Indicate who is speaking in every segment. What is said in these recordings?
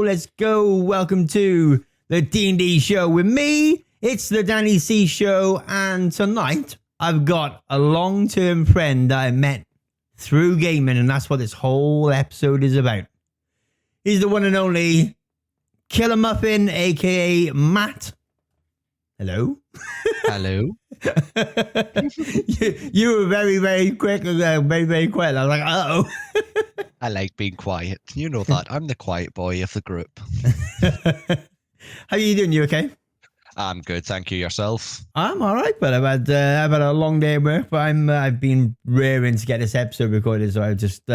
Speaker 1: Let's go. Welcome to the D&D show with me. It's the Danny C show, and tonight I've got a long-term friend that I met through gaming, and that's what this whole episode is about. He's the one and only Killer Muffin, aka Matt. Hello.
Speaker 2: Hello.
Speaker 1: you were very, very quick, very quiet. I was like, uh-oh.
Speaker 2: I like being quiet. You know that. I'm the quiet boy of the group.
Speaker 1: How are you doing? You okay?
Speaker 2: I'm good, thank you. Yourself?
Speaker 1: I'm all right, but I've had a long day at work, but I've been raring to get this episode recorded, so I just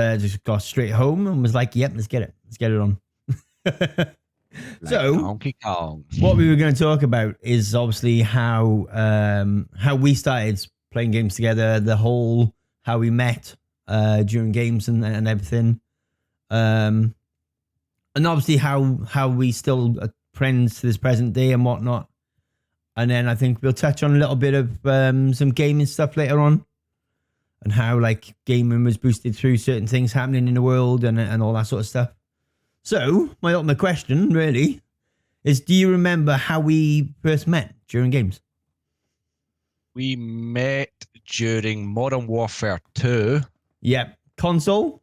Speaker 1: got straight home and was like, yep, let's get it on. So,
Speaker 2: Donkey Kong.
Speaker 1: What we were going to talk about is obviously how we started playing games together, the whole how we met during games and everything, and obviously how we still are friends to this present day and whatnot. And then I think we'll touch on a little bit of some gaming stuff later on, and how like gaming was boosted through certain things happening in the world and all that sort of stuff. So, my ultimate question, really, is do you remember how we first met during games?
Speaker 2: We met during Modern Warfare 2.
Speaker 1: Yep. Console?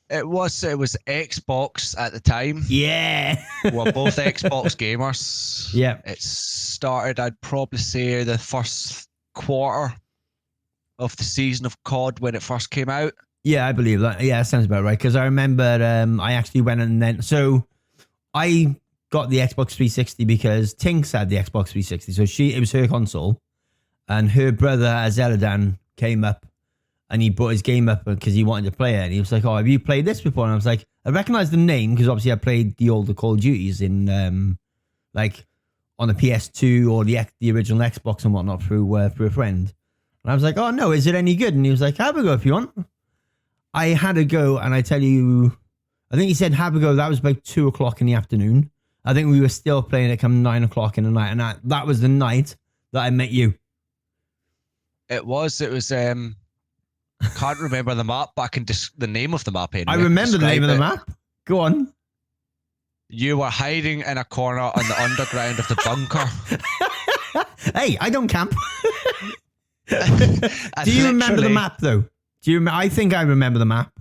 Speaker 2: It was Xbox at the time.
Speaker 1: Yeah.
Speaker 2: We're both Xbox gamers.
Speaker 1: Yeah.
Speaker 2: It started, I'd probably say, the first quarter of the season of COD when it first came out.
Speaker 1: Yeah, I believe that. Yeah, that sounds about right. Because I remember I actually went and then... So, I got the Xbox 360 because Tinks had the Xbox 360. So, it was her console. And her brother, Azeladan, came up and he brought his game up because he wanted to play it. And he was like, oh, have you played this before? And I was like, I recognize the name because obviously I played the older Call of Duties in, like, on the PS2 or the original Xbox and whatnot through a friend. And I was like, oh, no, is it any good? And he was like, have a go if you want. I had a go, and I tell you, I think he said have a go. That was about 2 o'clock in the afternoon. I think we were still playing it come 9 o'clock in the night, and that was the night that I met you.
Speaker 2: It was, can't remember the map, but I can the name of the map anyway.
Speaker 1: I remember the name of the map. Go on.
Speaker 2: You were hiding in a corner on the underground of the bunker.
Speaker 1: Hey, I don't camp. Do you remember the map, though? Do you? I think I remember the map.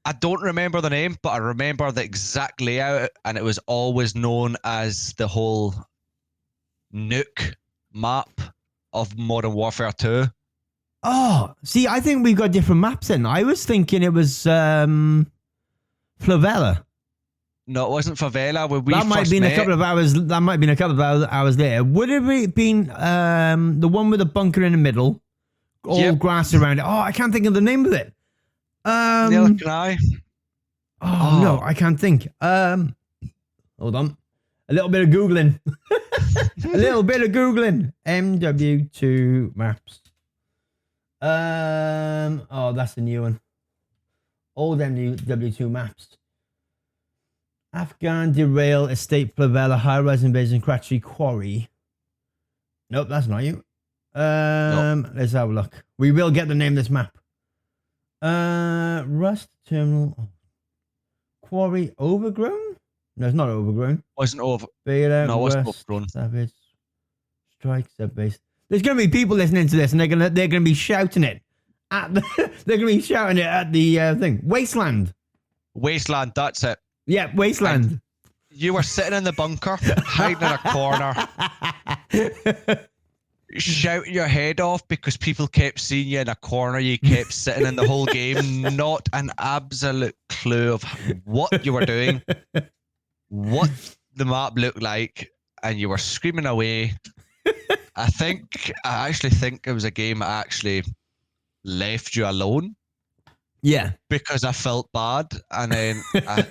Speaker 2: I don't remember the name, but I remember the exact layout, and it was always known as the whole nuke map of Modern Warfare 2.
Speaker 1: Oh, see, I think we've got different maps then. I was thinking it was Flavella.
Speaker 2: No, it wasn't Favela.
Speaker 1: That might have been a couple of hours. That might have been a couple of hours later. Would it have been the one with the bunker in the middle? All grass around it. Oh, I can't think of the name of it.
Speaker 2: Neither can I.
Speaker 1: Oh, no, I can't think. Hold on. A little bit of Googling. MW2 maps. Oh, that's the new one. Old MW2 maps. Afghan Derail Estate Flavella High Rise Invasion Kratchy Quarry. Nope, that's not you.
Speaker 2: Nope.
Speaker 1: Let's have a look. We will get the name of this map. Rust Terminal Quarry Overgrown? No, it's not overgrown.
Speaker 2: Wasn't over.
Speaker 1: Beta,
Speaker 2: no, it wasn't
Speaker 1: Rust,
Speaker 2: overgrown.
Speaker 1: Savage Strike Subbase. There's gonna be people listening to this, and they're gonna be shouting it at the. They're gonna be shouting it at the thing. Wasteland.
Speaker 2: Wasteland. That's it.
Speaker 1: Yeah, Wasteland.
Speaker 2: And you were sitting in the bunker, hiding in a corner, shouting your head off because people kept seeing you in a corner. You kept sitting in the whole game, not an absolute clue of what you were doing, what the map looked like, and you were screaming away. I actually think it was a game I actually left you alone
Speaker 1: Yeah.
Speaker 2: because I felt bad. And then I'm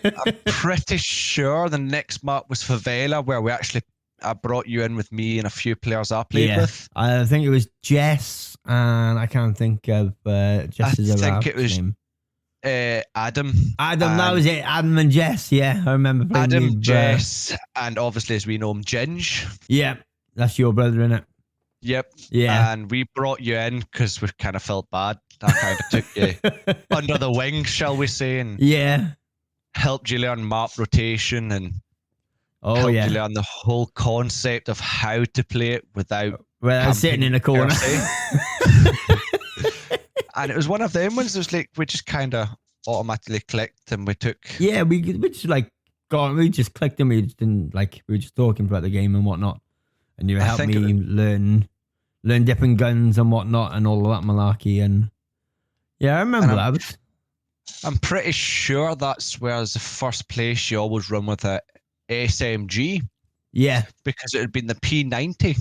Speaker 2: pretty sure the next map was Favela, where I brought you in with me and a few players I played
Speaker 1: Yeah.
Speaker 2: with.
Speaker 1: I think it was Jess, and I can't think of
Speaker 2: I
Speaker 1: Jess's
Speaker 2: think it was
Speaker 1: name.
Speaker 2: Adam.
Speaker 1: Adam, that was it. Adam and Jess. Yeah, I remember playing
Speaker 2: Adam,
Speaker 1: with.
Speaker 2: Jess, and obviously, as we know him, Ginge.
Speaker 1: Yeah, that's your brother, innit?
Speaker 2: Yep.
Speaker 1: Yeah.
Speaker 2: And we brought you in because we kind of felt bad. I kind of took you under the wing, shall we say, and
Speaker 1: Yeah.
Speaker 2: helped you learn map rotation and helped you learn the whole concept of how to play it without
Speaker 1: sitting in a
Speaker 2: camping,
Speaker 1: corner.
Speaker 2: per se. And it was one of them ones. It was like we just kind of automatically clicked, and we took.
Speaker 1: Yeah, we just like we just clicked, and we just didn't like. We were just talking about the game and whatnot, and you helped me learn different guns and whatnot, and all of that malarkey. And yeah, I remember that.
Speaker 2: I'm pretty sure that's where the first place you always run with a SMG.
Speaker 1: Yeah,
Speaker 2: because it had been the P90.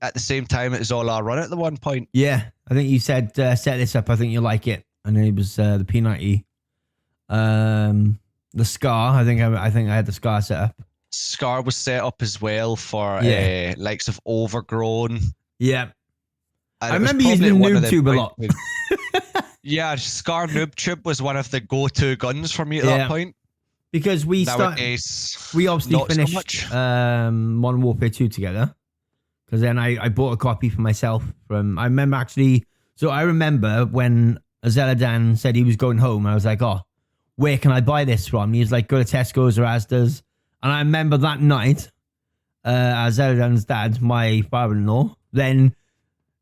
Speaker 2: At the same time, it was all I run at the one point.
Speaker 1: Yeah, I think you said set this up. I think you like it, and it was the P90. The Scar. I think I had the Scar set up.
Speaker 2: Scar was set up as well for likes of Overgrown.
Speaker 1: Yeah,
Speaker 2: And
Speaker 1: I remember using Noob Tube a lot.
Speaker 2: Yeah, Scar Noob Tube was one of the go-to guns for me at that point.
Speaker 1: Because we obviously finished Modern Warfare 2 together. Because then I bought a copy for myself from. I remember when Azeladan said he was going home. I was like, oh, where can I buy this from? He was like, go to Tesco's or Asda's. And I remember that night, Azeladan's dad, my father-in-law, then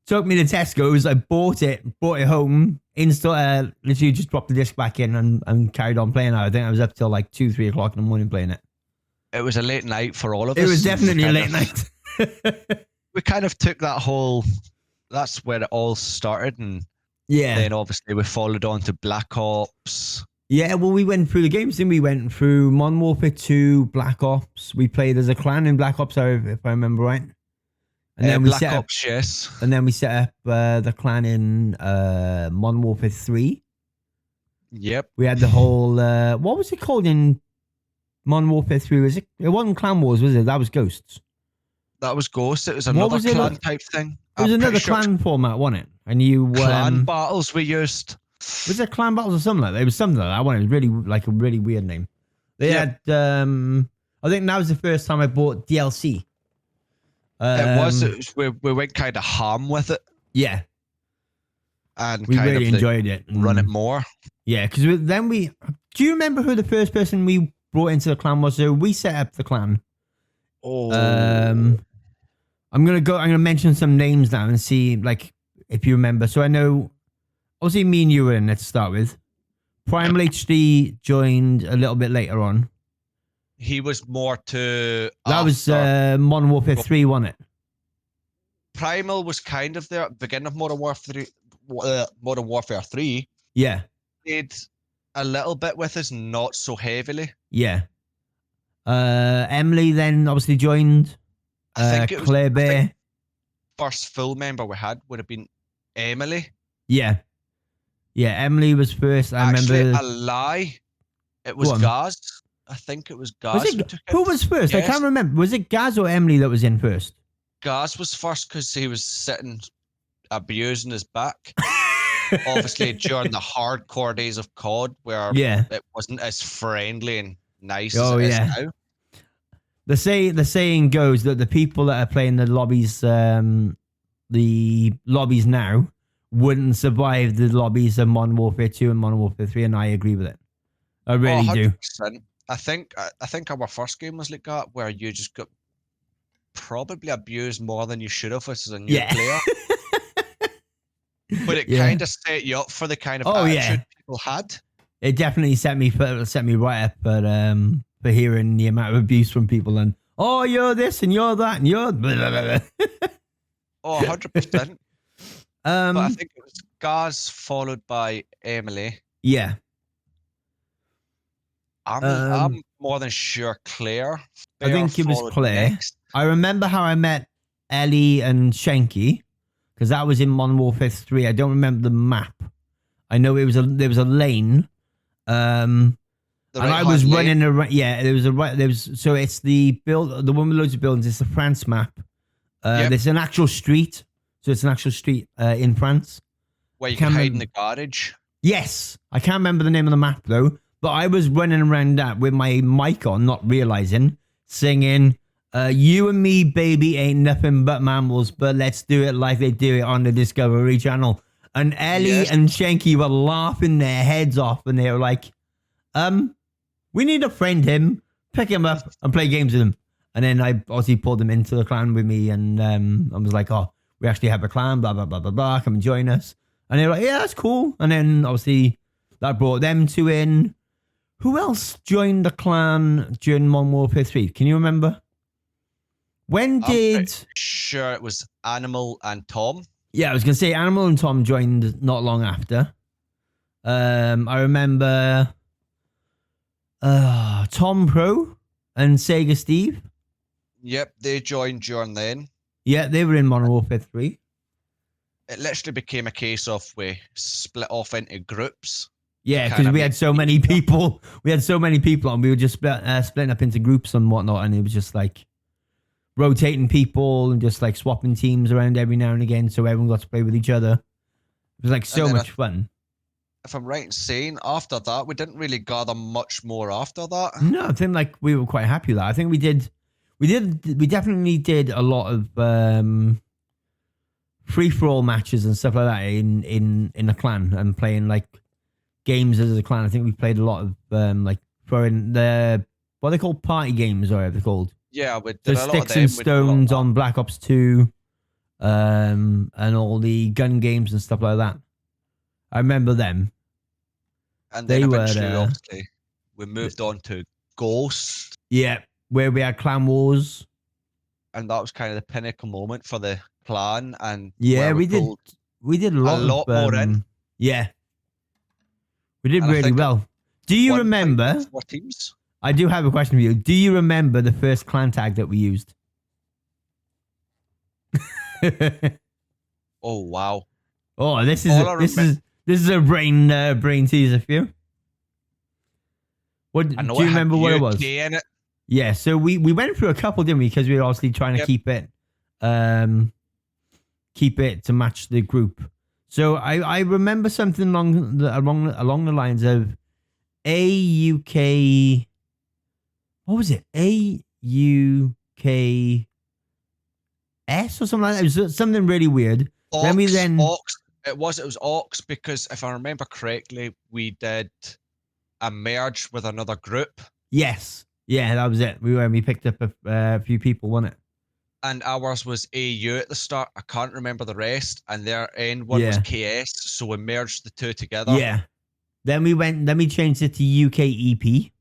Speaker 1: took me to Tesco's. I bought it home, literally just dropped the disc back in and carried on playing it. I think I was up till like 2-3 o'clock in the morning playing it.
Speaker 2: It was a late night for all of us.
Speaker 1: It was definitely a late night.
Speaker 2: We kind of took that whole, that's where it all started. And then obviously we followed on to Black Ops.
Speaker 1: Yeah, well, we went through the games, then we went through Modern Warfare 2, Black Ops. We played as a clan in Black Ops, if I remember right. And then
Speaker 2: Black Ops, yes.
Speaker 1: And then we set up the clan in Modern Warfare 3.
Speaker 2: Yep.
Speaker 1: We had the whole, what was it called in Modern Warfare 3? It wasn't Clan Wars, was it? That was Ghosts.
Speaker 2: That was Ghosts. It was another clan type thing.
Speaker 1: It was another clan format, wasn't it? And you
Speaker 2: clan battles we used.
Speaker 1: Was it clan battles or something like that? It was something like that. It was really like a really weird name. They had. I think that was the first time I bought DLC.
Speaker 2: It was. We went kind of ham with it.
Speaker 1: Yeah.
Speaker 2: And
Speaker 1: we really enjoyed it.
Speaker 2: Run it more.
Speaker 1: Yeah, because then do you remember who the first person we brought into the clan was? So we set up the clan.
Speaker 2: Oh.
Speaker 1: I'm gonna mention some names now and see like if you remember. So I know obviously me and you were in it to start with. Primal HD joined a little bit later on.
Speaker 2: He was more to
Speaker 1: that was Modern Warfare 3, wasn't it?
Speaker 2: Primal was kind of there at the beginning of Modern Warfare 3.
Speaker 1: Yeah.
Speaker 2: Did a little bit with us, not so heavily.
Speaker 1: Yeah. Emily then obviously joined.
Speaker 2: I think it was
Speaker 1: Claire Bear.
Speaker 2: First full member we had would have been Emily.
Speaker 1: Yeah. Yeah, Emily was first. I remember.
Speaker 2: A lie. It was Gaz. I think it was Gaz.
Speaker 1: Who was first? Yes. I can't remember. Was it Gaz or Emily that was in first?
Speaker 2: Gaz was first because he was sitting abusing his back. Obviously, during the hardcore days of COD, where it wasn't as friendly and nice as it is now.
Speaker 1: The saying goes that the people that are playing the lobbies now wouldn't survive the lobbies of Modern Warfare 2 and Modern Warfare 3, and I agree with it. I really do.
Speaker 2: I think our first game was like that, where you just got probably abused more than you should have as a new player. But it kind of set you up for the kind of attitude people had. It definitely
Speaker 1: set me right up for hearing the amount of abuse from people and you're this and you're that and you're blah, blah, blah.
Speaker 2: 100%. But I think it was Gaz followed by Emily.
Speaker 1: Yeah.
Speaker 2: I'm more than sure Claire.
Speaker 1: I think it was Claire.
Speaker 2: Next.
Speaker 1: I remember how I met Ellie and Shanky, because that was in Modern Warfare 3. I don't remember the map. I know there was a lane. And I was running around. Yeah, so it's the one with loads of buildings. It's the France map. There's an actual street. So it's an actual street in France.
Speaker 2: Where you can hide in the garage.
Speaker 1: Yes. I can't remember the name of the map though. But I was running around that with my mic on, not realizing, singing, you and me, baby, ain't nothing but mammals, but let's do it like they do it on the Discovery Channel. And Ellie and Shanky were laughing their heads off, and they were like, we need to friend him, pick him up, and play games with him. And then I obviously pulled them into the clan with me, and I was like, oh, we actually have a clan, blah, blah, blah, blah, blah, come and join us. And they were like, yeah, that's cool. And then obviously that brought them two in. Who else joined the clan during Modern Warfare 3? Can you remember? When did...
Speaker 2: Sure, it was Animal and Tom.
Speaker 1: Yeah, I was going to say Animal and Tom joined not long after. I remember Tom Pro and Sega Steve.
Speaker 2: Yep, they joined during then.
Speaker 1: Yeah, they were in Modern Warfare 3.
Speaker 2: It literally became a case of we split off into groups.
Speaker 1: Yeah, because we had so many people. We had so many people, and we were just splitting up into groups and whatnot, and it was just like rotating people and just like swapping teams around every now and again, so everyone got to play with each other. It was like so much fun.
Speaker 2: If I'm right in saying, after that, we didn't really gather much more after that.
Speaker 1: No, I think like we were quite happy with that. I think we definitely did a lot of free-for-all matches and stuff like that in a clan and playing like games as a clan. I think we played a lot of like throwing the what are they called, party games or whatever they're called.
Speaker 2: Yeah, we did
Speaker 1: so Sticks and Stones on Black Ops 2, and all the gun games and stuff like that. I remember them.
Speaker 2: And then eventually, obviously, we moved on to Ghost.
Speaker 1: Yeah, where we had Clan Wars.
Speaker 2: And that was kind of the pinnacle moment for the clan. And
Speaker 1: yeah, we did a lot
Speaker 2: more in.
Speaker 1: Yeah. We did really well. Do you remember?
Speaker 2: 4 teams?
Speaker 1: I do have a question for you. Do you remember the first clan tag that we used?
Speaker 2: Oh wow!
Speaker 1: Oh, this is a brain teaser for you. What do you remember what it was?
Speaker 2: In it.
Speaker 1: Yeah, so we went through a couple, didn't we? Because we were obviously trying to keep it to match the group. So I remember something along the lines of AUK. What was it? AUKS or something like that. It was something really weird.
Speaker 2: Ox. It was Ox because if I remember correctly, we did a merge with another group.
Speaker 1: Yes. Yeah, that was it. We picked up a few people, wasn't it?
Speaker 2: And ours was AU at the start. I can't remember the rest. And their end one was KS. So we merged the two together.
Speaker 1: Yeah. Then we changed it to UKEP.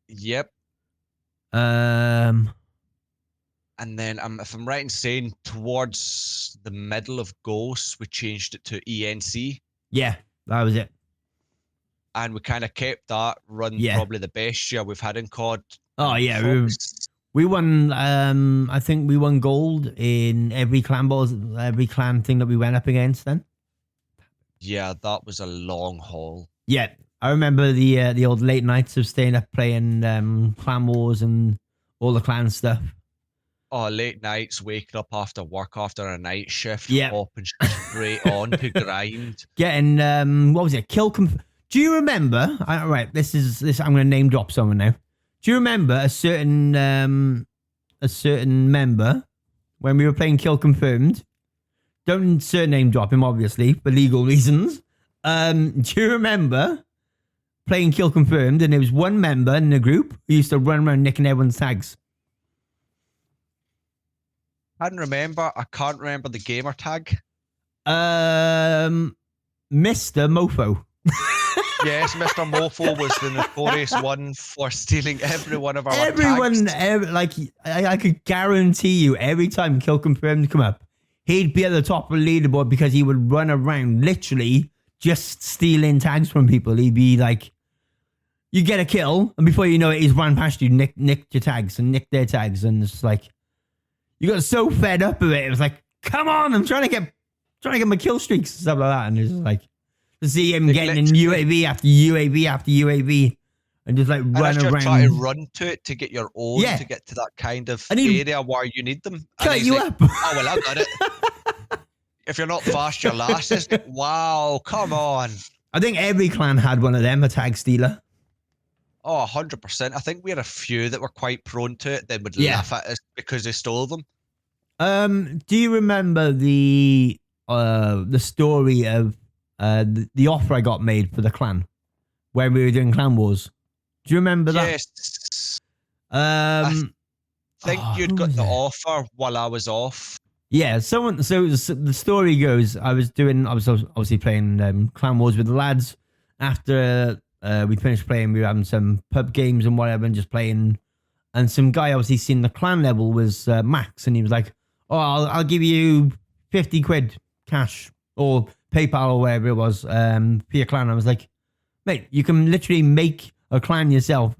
Speaker 2: Yep. And then if I'm right in saying towards the middle of Ghost, we changed it to ENC.
Speaker 1: Yeah, that was it.
Speaker 2: And we kind of kept that run probably the best year we've had in COD.
Speaker 1: Oh yeah, we won. I think we won gold in every clan thing that we went up against. Then. Yeah,
Speaker 2: that was a long haul.
Speaker 1: Yeah, I remember the old late nights of staying up playing clan wars and all the clan stuff.
Speaker 2: Oh, late nights, waking up after work after a night shift, hopping straight on to grind.
Speaker 1: Getting what was it? Do you remember? Right, this. I'm going to name drop someone now. Do you remember a certain member when we were playing Kill Confirmed? Don't surname drop him, obviously, for legal reasons. Do you remember playing Kill Confirmed and there was one member in the group who used to run around nicking everyone's tags?
Speaker 2: I can't remember the gamer tag.
Speaker 1: Mr. Mofo.
Speaker 2: Yes, Mr. Mofo was the notorious one for stealing every one of our tags.
Speaker 1: I could guarantee you, every time Kill Confirmed come up, he'd be at the top of the leaderboard because he would run around literally just stealing tags from people. He'd be like, you get a kill, and before you know it, he's run past you, nicked your tags and nicked their tags, and it's like, you got so fed up of it. It was like, come on, I'm trying to get my kill streaks and stuff like that. And it's just like to see him getting in UAV after UAV after UAV and just like run around.
Speaker 2: Try to run to it to get your own, to get to that kind of area where you need them.
Speaker 1: Cut you up.
Speaker 2: Oh, well, I got it. If you're not fast, you're last. It's like, wow, come on.
Speaker 1: I think every clan had one of them, a tag stealer.
Speaker 2: Oh, 100%. I think we had a few that were quite prone to it. They would laugh at us because they stole them.
Speaker 1: Do you remember the story of the offer I got made for the clan when we were doing Clan Wars? Do you remember that?
Speaker 2: Yes. I think you'd got the offer while I was off.
Speaker 1: Yeah, so the story goes, I was obviously playing Clan Wars with the lads. After we finished playing, we were having some pub games and whatever, and just playing. And some guy obviously seen the clan level was max, and he was like, "Oh, I'll give you 50 quid cash or PayPal or whatever it was for your clan." I was like, "Mate, you can literally make a clan yourself,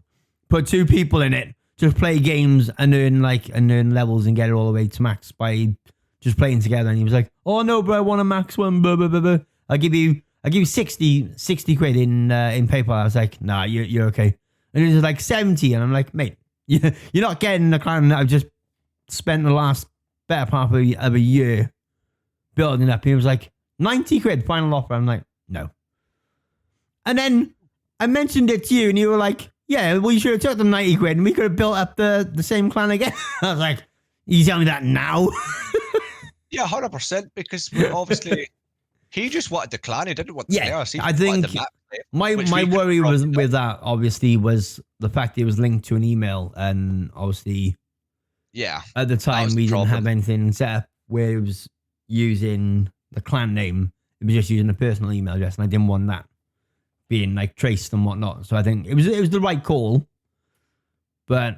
Speaker 1: put 2 people in it, just play games and earn levels and get it all the way to max by just playing together." And he was like, "Oh no, bro, I want a max one. Blah, blah, blah, blah. I'll give you 60 quid in PayPal." I was like, "Nah, you're okay." And it was like 70, and I'm like, "Mate, you're not getting the clan that I've just spent the last better part of a year building up." He was like, 90 quid final offer. I'm like, no. And then I mentioned it to you, and you were like, "Yeah, well, you should have took the 90 quid, and we could have built up the same clan again." I was like, "You tell me that now?"
Speaker 2: Yeah, 100%, because obviously he just wanted the clan. He didn't want the players.
Speaker 1: I think my worry with that obviously was the fact it was linked to an email, and obviously, at the time we didn't have anything set up where it was using the clan name. It was just using a personal email address, and I didn't want that being like traced and whatnot. So I think it was the right call. But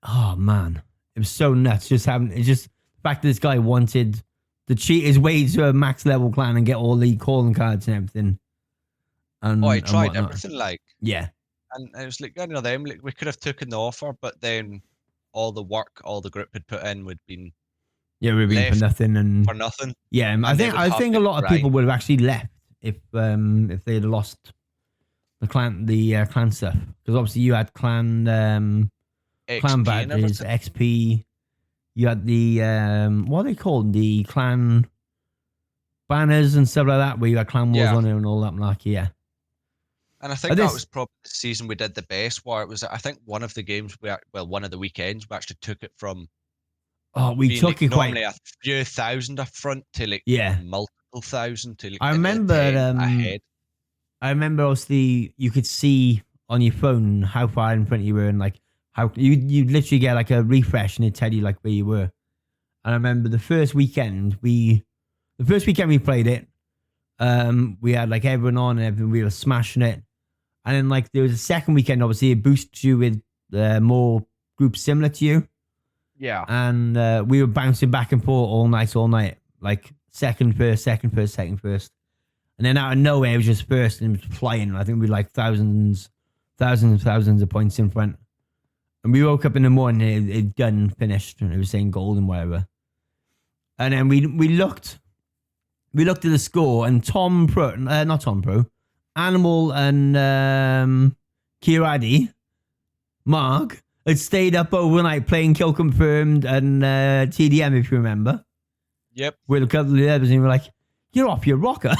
Speaker 1: oh man, it was so nuts. It's just the fact that this guy wanted to cheat his way to a max level clan and get all the calling cards and everything. And
Speaker 2: he tried everything, like.
Speaker 1: Yeah.
Speaker 2: And it was like, them, like, we could have taken the offer, but then all the work all the group had put in would been
Speaker 1: we'd been for nothing. And
Speaker 2: for nothing.
Speaker 1: Yeah, I think a lot of people would have actually left if they had lost the clan stuff, because obviously you had clan badges, XP. You had the what are they called? The clan banners and stuff like that, where you had Clan Wars on it and all that malarkey. Yeah.
Speaker 2: And I think that was probably the season we did the best, where it was, I think, one of the games one of the weekends we actually took it from.
Speaker 1: Oh, we took it quite
Speaker 2: a few thousand up front to like multiple thousand to like.
Speaker 1: I remember
Speaker 2: ahead.
Speaker 1: I remember obviously you could see on your phone how far in front you were, and like how you literally get like a refresh and it'd tell you like where you were. And I remember the first weekend we played it, we had like everyone on and everything, we were smashing it. And then like there was a second weekend, obviously it boosts you with more groups similar to you.
Speaker 2: Yeah.
Speaker 1: And we were bouncing back and forth all night, like second first. And then out of nowhere, it was just first and it was flying. I think we were like thousands of points in front. And we woke up in the morning, it done, finished, and it was saying gold and whatever. And then we looked at the score, and Animal and Kiradi, Mark, had stayed up overnight playing Kill Confirmed and TDM, if you remember.
Speaker 2: Yep.
Speaker 1: With a couple of the others, and we were like, "You're off your rocker."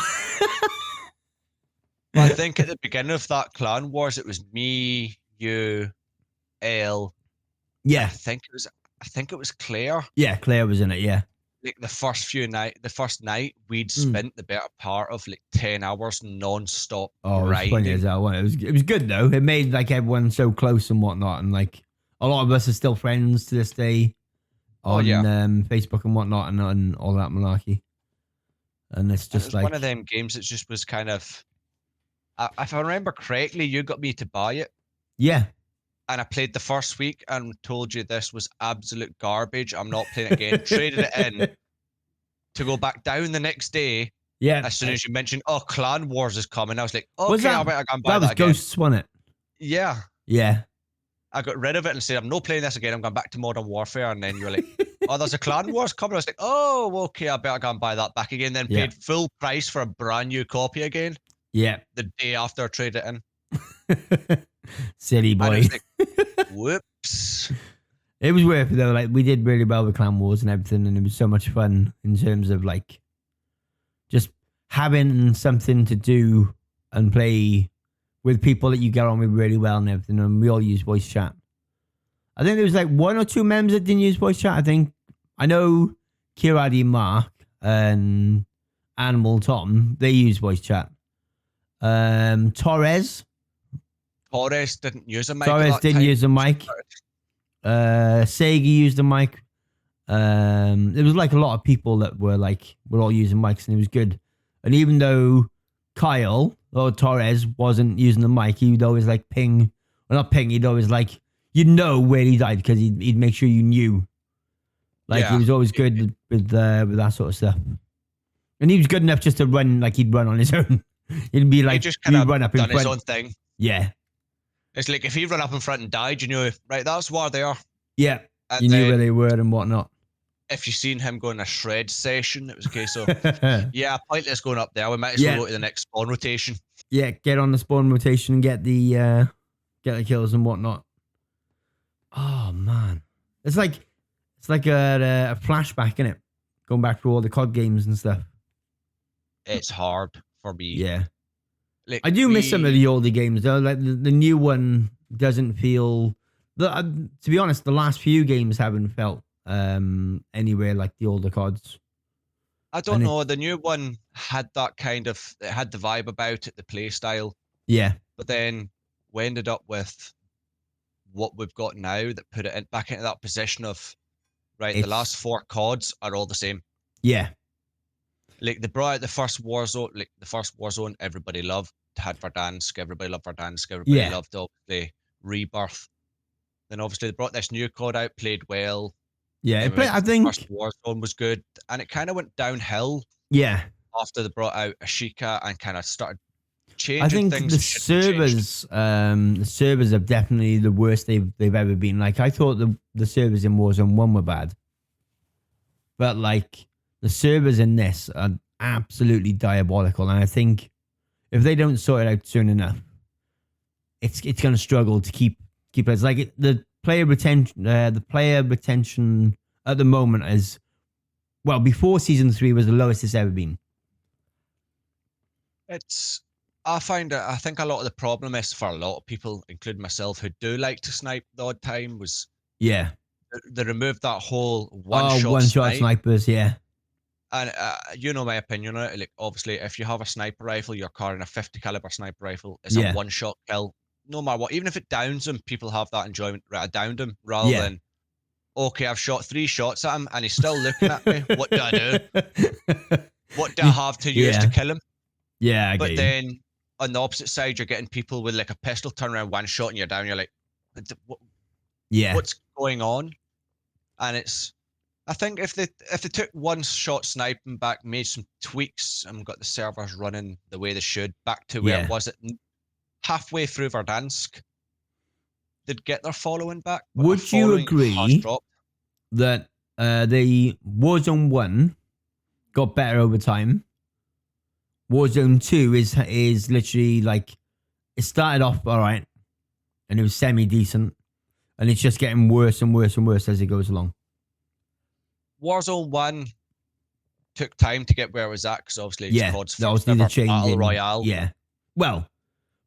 Speaker 2: I think at the beginning of that Clan Wars, it was me, you, L.
Speaker 1: Yeah.
Speaker 2: I think it was Claire.
Speaker 1: Yeah, Claire was in it, yeah.
Speaker 2: Like the first night, we'd spent the better part of like 10 hours non-stop grinding.
Speaker 1: It was good though. It made like everyone so close and whatnot, and like a lot of us are still friends to this day on Facebook and whatnot, and all that malarkey. And it's just like
Speaker 2: one of them games that just was kind of, if I remember correctly, you got me to buy it.
Speaker 1: Yeah.
Speaker 2: And I played the first week and told you this was absolute garbage. I'm not playing it again. Traded it in to go back down the next day.
Speaker 1: Yeah.
Speaker 2: As soon as you mentioned, Clan Wars is coming, I was like, okay, I better go and buy that
Speaker 1: was
Speaker 2: again.
Speaker 1: Ghosts, wasn't it?
Speaker 2: Yeah.
Speaker 1: Yeah.
Speaker 2: I got rid of it and said, I'm not playing this again. I'm going back to Modern Warfare. And then you were like, oh, there's a Clan Wars coming. I was like, oh, okay, I better go and buy that back again. Then paid full price for a brand new copy again.
Speaker 1: Yeah.
Speaker 2: The day after I traded it in.
Speaker 1: Silly boy.
Speaker 2: And it was like, whoops.
Speaker 1: It was worth it though. Like, we did really well with Clan Wars and everything, and it was so much fun in terms of like just having something to do and play with people that you get on with really well and everything. And we all use voice chat. I think there was like 1 or 2 members that didn't use voice chat. I know Kiradi, Mark, and Animal Tom, they use voice chat. Torres
Speaker 2: didn't use a mic.
Speaker 1: Torres didn't use a mic. Sega used a mic. There was like a lot of people that were all using mics, and it was good. And even though Kyle or Torres wasn't using the mic, he'd always like ping, or not ping, he'd always like, you'd know where he died because he'd make sure you knew. Like, he was always good with that sort of stuff. And he was good enough just to run, like he'd run on his own. He'd be like,
Speaker 2: he just kind of
Speaker 1: run up in
Speaker 2: done
Speaker 1: front.
Speaker 2: his own thing.
Speaker 1: Yeah.
Speaker 2: It's like if he ran up in front and died, you knew, right, that's where they are.
Speaker 1: Yeah.
Speaker 2: And
Speaker 1: you knew where they were and whatnot.
Speaker 2: If you seen him go in a shred session, it was a case of, yeah, pointless going up there. We might as well go to the next spawn rotation. Yeah,
Speaker 1: get on the spawn rotation and get the kills and whatnot. Oh man, it's like a flashback, innit? Going back through all the COD games and stuff.
Speaker 2: It's hard for me.
Speaker 1: Yeah, like, I do miss some of the older games though. Like the new one doesn't feel. To be honest, the last few games haven't felt anywhere like the older CODs.
Speaker 2: I don't know. The new one had that kind of, it had the vibe about it, the play style.
Speaker 1: Yeah.
Speaker 2: But then we ended up with what we've got now that put it back into that position of, right, the last 4 CODs are all the same.
Speaker 1: Yeah.
Speaker 2: Like, they brought out the first Warzone, everybody loved. Had Verdansk, everybody loved Verdansk, everybody loved the Rebirth. Then obviously they brought this new COD out, played well.
Speaker 1: Yeah, I think
Speaker 2: first Warzone was good, and it kind of went downhill.
Speaker 1: Yeah.
Speaker 2: After they brought out Ashika and kind of started changing things.
Speaker 1: I think the servers are definitely the worst they've ever been. Like, I thought the servers in Warzone 1 were bad, but like the servers in this are absolutely diabolical. And I think if they don't sort it out soon enough, it's going to struggle to keep it. It's like the player retention at the moment is, well, before season 3 was the lowest it's ever been.
Speaker 2: I think a lot of the problem is for a lot of people, including myself, who do like to snipe the odd time, was they removed that whole one-shot
Speaker 1: snipers, yeah.
Speaker 2: And you know my opinion on it. Like, obviously, if you have a sniper rifle, you're carrying a 50 caliber sniper rifle. It's a one-shot kill, no matter what. Even if it downs him, people have that enjoyment. Right, I downed him, rather than, okay, I've shot 3 shots at him and he's still looking at me. What do I do? What do I have to use to kill him?
Speaker 1: Yeah,
Speaker 2: but then on the opposite side, you're getting people with like a pistol, turn around, one shot, and you're down. You're like, what's going on? And I think if they took one shot sniping back, made some tweaks, and got the servers running the way they should, back to where it was at halfway through Verdansk, they'd get their following back.
Speaker 1: Would you agree that the Warzone 1 got better over time? Warzone 2 is literally like, it started off all right, and it was semi-decent, and it's just getting worse and worse and worse as it goes along.
Speaker 2: Warzone 1 took time to get where it was at, because obviously it's COD's
Speaker 1: first ever Battle
Speaker 2: Royale.
Speaker 1: Yeah. Well,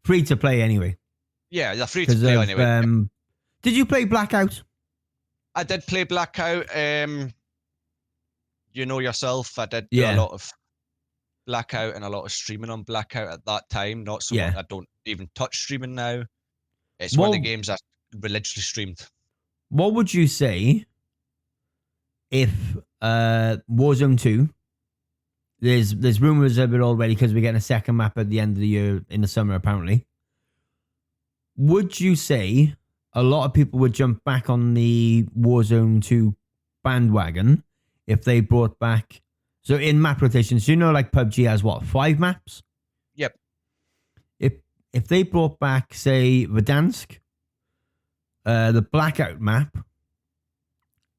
Speaker 1: free to play anyway.
Speaker 2: Yeah, they're free to play anyway.
Speaker 1: Did you play Blackout?
Speaker 2: I did play Blackout. You know yourself, I did do a lot of Blackout and a lot of streaming on Blackout at that time. Not so much. I don't even touch streaming now. It's one of the games I religiously streamed.
Speaker 1: What would you say if Warzone 2, there's rumors of it already because we're getting a second map at the end of the year in the summer apparently. Would you say a lot of people would jump back on the Warzone 2 bandwagon if they brought back, so in map rotations, you know, like PUBG has what, 5 maps?
Speaker 2: Yep.
Speaker 1: If they brought back, say, Verdansk, the Blackout map,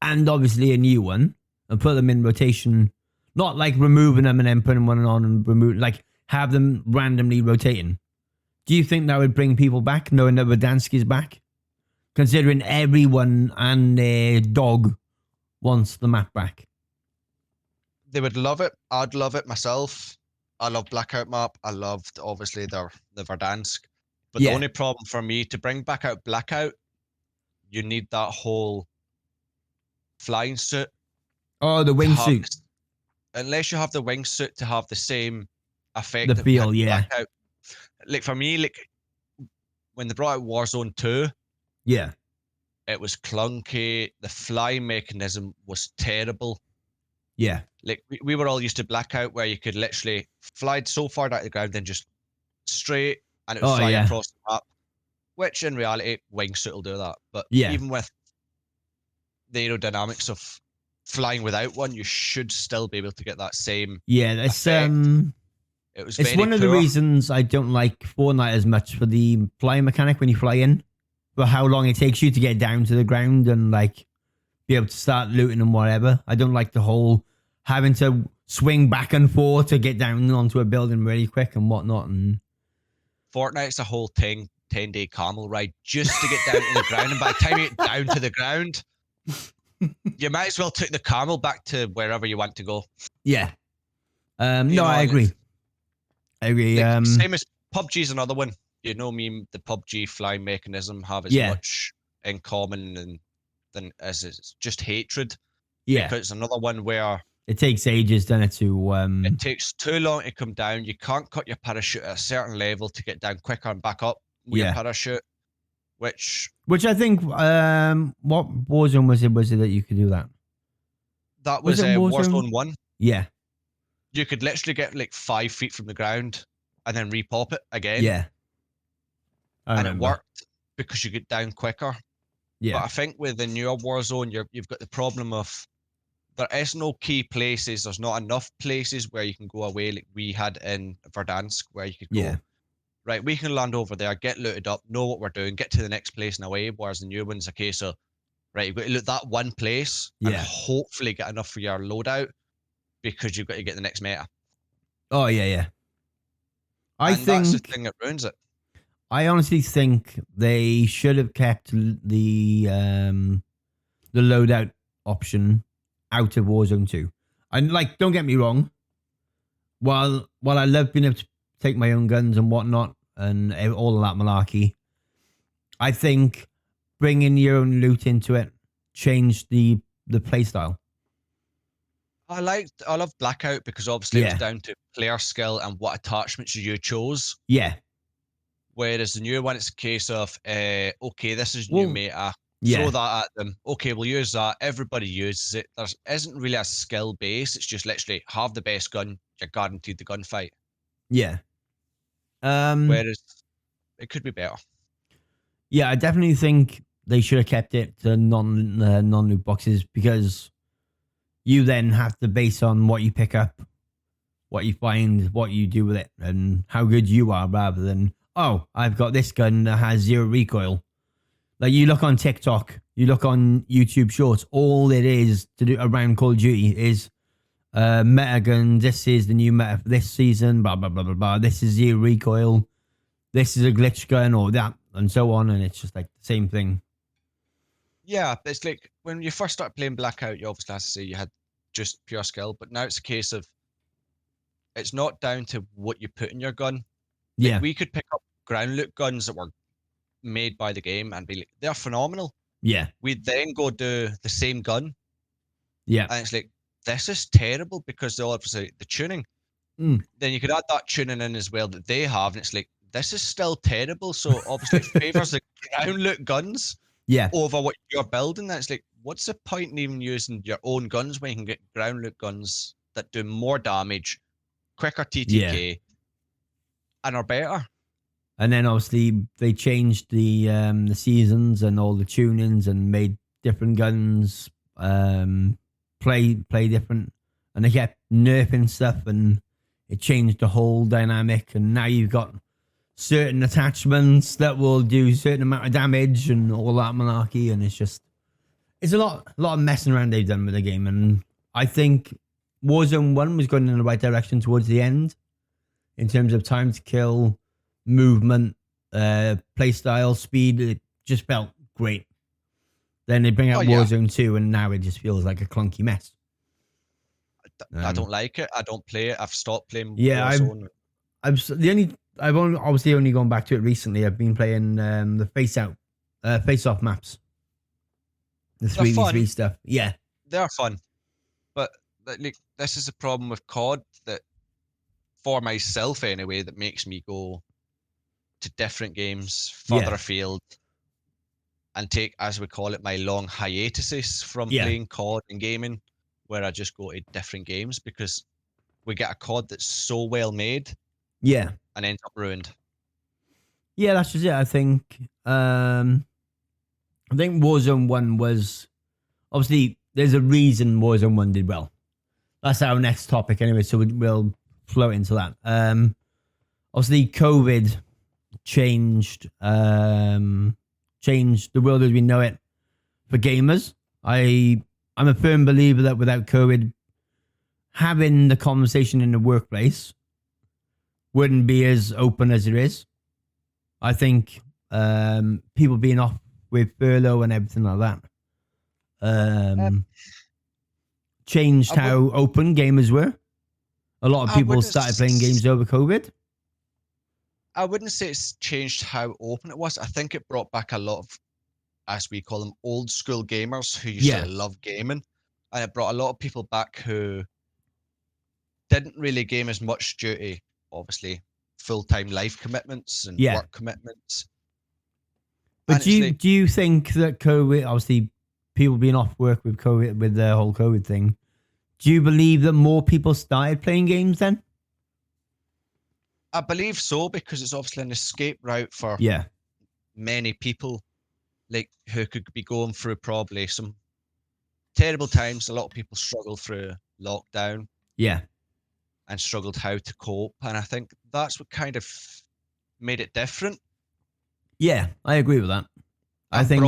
Speaker 1: and obviously a new one, and put them in rotation, not like removing them and then putting one on and remove, like have them randomly rotating. Do you think that would bring people back, knowing that Verdansk is back? Considering everyone and their dog wants the map back.
Speaker 2: They would love it. I'd love it myself. I love Blackout map. I loved, obviously, the Verdansk. But the only problem for me, to bring back out Blackout, you need that whole flying suit.
Speaker 1: Oh, the wingsuit.
Speaker 2: Unless you have the wingsuit to have the same effect.
Speaker 1: The feel,
Speaker 2: Blackout. Like, for me, like, when they brought out Warzone 2, it was clunky. The fly mechanism was terrible.
Speaker 1: Yeah.
Speaker 2: Like, we were all used to Blackout, where you could literally fly so far down to the ground, then just straight, and it would fly across the map. Which, in reality, wingsuit will do that. But even with the aerodynamics of flying without one, you should still be able to get that same
Speaker 1: that's
Speaker 2: effect.
Speaker 1: It's one of the reasons I don't like Fortnite as much, for the flying mechanic when you fly in, for how long it takes you to get down to the ground and like be able to start looting and whatever. I don't like the whole having to swing back and forth to get down onto a building really quick and whatnot. And
Speaker 2: Fortnite's a whole 10-day camel ride just to get down to the ground, and by the time you get down to the ground, you might as well take the camel back to wherever you want to go.
Speaker 1: Yeah. I agree.
Speaker 2: Same as PUBG's another one. You know me, the PUBG flying mechanism have as much in common than as it's just hatred.
Speaker 1: Yeah.
Speaker 2: Because it's another one where
Speaker 1: it takes ages, doesn't it, to
Speaker 2: it takes too long to come down. You can't cut your parachute at a certain level to get down quicker and back up with your parachute. Which I
Speaker 1: think what Warzone was it that you could do that?
Speaker 2: That was Warzone 1.
Speaker 1: Yeah.
Speaker 2: You could literally get like 5 feet from the ground and then repop it again.
Speaker 1: Yeah.
Speaker 2: And it worked because you get down quicker.
Speaker 1: Yeah.
Speaker 2: But I think with the newer Warzone, you've got the problem of there is no key places. There's not enough places where you can go away like we had in Verdansk, where you could go, right, we can land over there, get looted up, know what we're doing, get to the next place and away. Whereas the new one's a case of, right, you've got to loot that one place and hopefully get enough for your loadout, because you've got to get the next meta.
Speaker 1: Oh, yeah.
Speaker 2: I think that's the thing that ruins it.
Speaker 1: I honestly think they should have kept the loadout option out of Warzone 2. And like, don't get me wrong. While I love being able to take my own guns and whatnot and all of that malarkey, I think bringing your own loot into it changed the playstyle.
Speaker 2: I love Blackout because obviously it was down to player skill and what attachments you chose.
Speaker 1: Yeah.
Speaker 2: Whereas the new one, it's a case of, okay, this is new meta. Throw that at them. Okay, we'll use that. Everybody uses it. There isn't really a skill base. It's just literally have the best gun. You're guaranteed the gunfight.
Speaker 1: Yeah.
Speaker 2: Whereas it could be better.
Speaker 1: Yeah, I definitely think they should have kept it to non-loot boxes, because you then have to base on what you pick up, what you find, what you do with it, and how good you are, rather than, oh, I've got this gun that has 0 recoil. Like, you look on TikTok, you look on YouTube Shorts, all it is to do around Call of Duty is meta gun. This is the new meta for this season, blah, blah, blah, blah, blah. This is 0 recoil. This is a glitch gun, or that, and so on. And it's just like the same thing.
Speaker 2: Yeah, it's like when you first started playing Blackout, you obviously had to say you had just pure skill, but now it's a case of it's not down to what you put in your gun. Like, we could pick up ground loot guns that were made by the game and be like, they're phenomenal.
Speaker 1: Yeah.
Speaker 2: We'd then go do the same gun.
Speaker 1: Yeah.
Speaker 2: And it's like, this is terrible because they'll obviously the tuning. Then you could add that tuning in as well that they have, and it's like, this is still terrible. So obviously it favors the ground loot guns over what you're building. That's like, what's the point in even using your own guns when you can get ground loot guns that do more damage, quicker TTK, and are better?
Speaker 1: And then obviously they changed the seasons and all the tunings and made different guns play different, and they kept nerfing stuff, and it changed the whole dynamic. And now you've got certain attachments that will do a certain amount of damage and all that malarkey, and it's it's a lot of messing around they've done with the game, and I think Warzone 1 was going in the right direction towards the end in terms of time to kill, movement, play style, speed. It just felt great. Then they bring out Warzone 2, and now it just feels like a clunky mess.
Speaker 2: I don't like it. I don't play it. I've stopped playing
Speaker 1: Warzone. I've obviously only gone back to it recently. I've been playing the face-off maps. The 3v3 stuff. Yeah.
Speaker 2: They're fun. But like, this is the problem with COD that, for myself anyway, that makes me go to different games further afield and take, as we call it, my long hiatuses from playing COD and gaming, where I just go to different games because we get a COD that's so well made.
Speaker 1: Yeah.
Speaker 2: And ends up ruined.
Speaker 1: Yeah, that's just it. I think Warzone 1 was, obviously, there's a reason Warzone 1 did well. That's our next topic anyway, so we'll float into that. Obviously, COVID changed the world as we know it for gamers. I'm a firm believer that without COVID, having the conversation in the workplace wouldn't be as open as it is. I think people being off with furlough and everything like that changed how open gamers were. A lot of people started playing games over COVID.
Speaker 2: I wouldn't say it's changed how open it was. I think it brought back a lot of, as we call them, old school gamers who used to love gaming. And it brought a lot of people back who didn't really game as much due to, obviously, full-time life commitments and work commitments.
Speaker 1: But do you think that COVID, obviously people being off work with COVID, with the whole COVID thing, do you believe that more people started playing games then?
Speaker 2: I believe so, because it's obviously an escape route for many people, like, who could be going through probably some terrible times. A lot of people struggle through lockdown.
Speaker 1: Yeah.
Speaker 2: And struggled how to cope. And I think that's what kind of made it different.
Speaker 1: Yeah, I agree with that. I think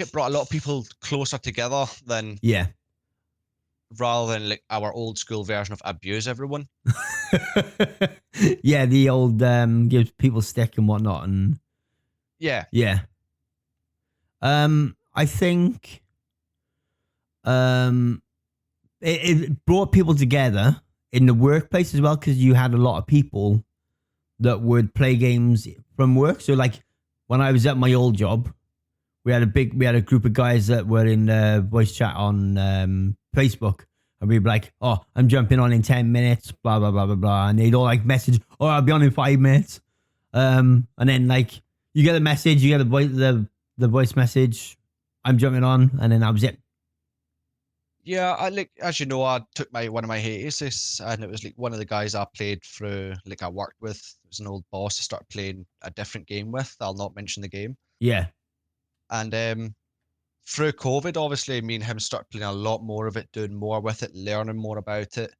Speaker 2: it brought a lot of people closer together than rather than like our old school version of abuse everyone.
Speaker 1: Yeah, the old gives people stick and whatnot, and yeah. I think it brought people together in the workplace as well, because you had a lot of people that would play games from work. So like when I was at my old job, we had a group of guys that were in voice chat on Facebook, and we'd be like, "Oh, I'm jumping on in 10 minutes, blah blah blah blah blah," and they'd all like message, "Oh, I'll be on in 5 minutes," and then like you get a message, you get the voice message, "I'm jumping on," and then that was it.
Speaker 2: Yeah, as you know, I took one of my hiatuses, and it was like one of the guys I played through, like I worked with. It was an old boss I started playing a different game with. I'll not mention the game.
Speaker 1: Yeah.
Speaker 2: And through COVID, obviously, me and him started playing a lot more of it, doing more with it, learning more about it.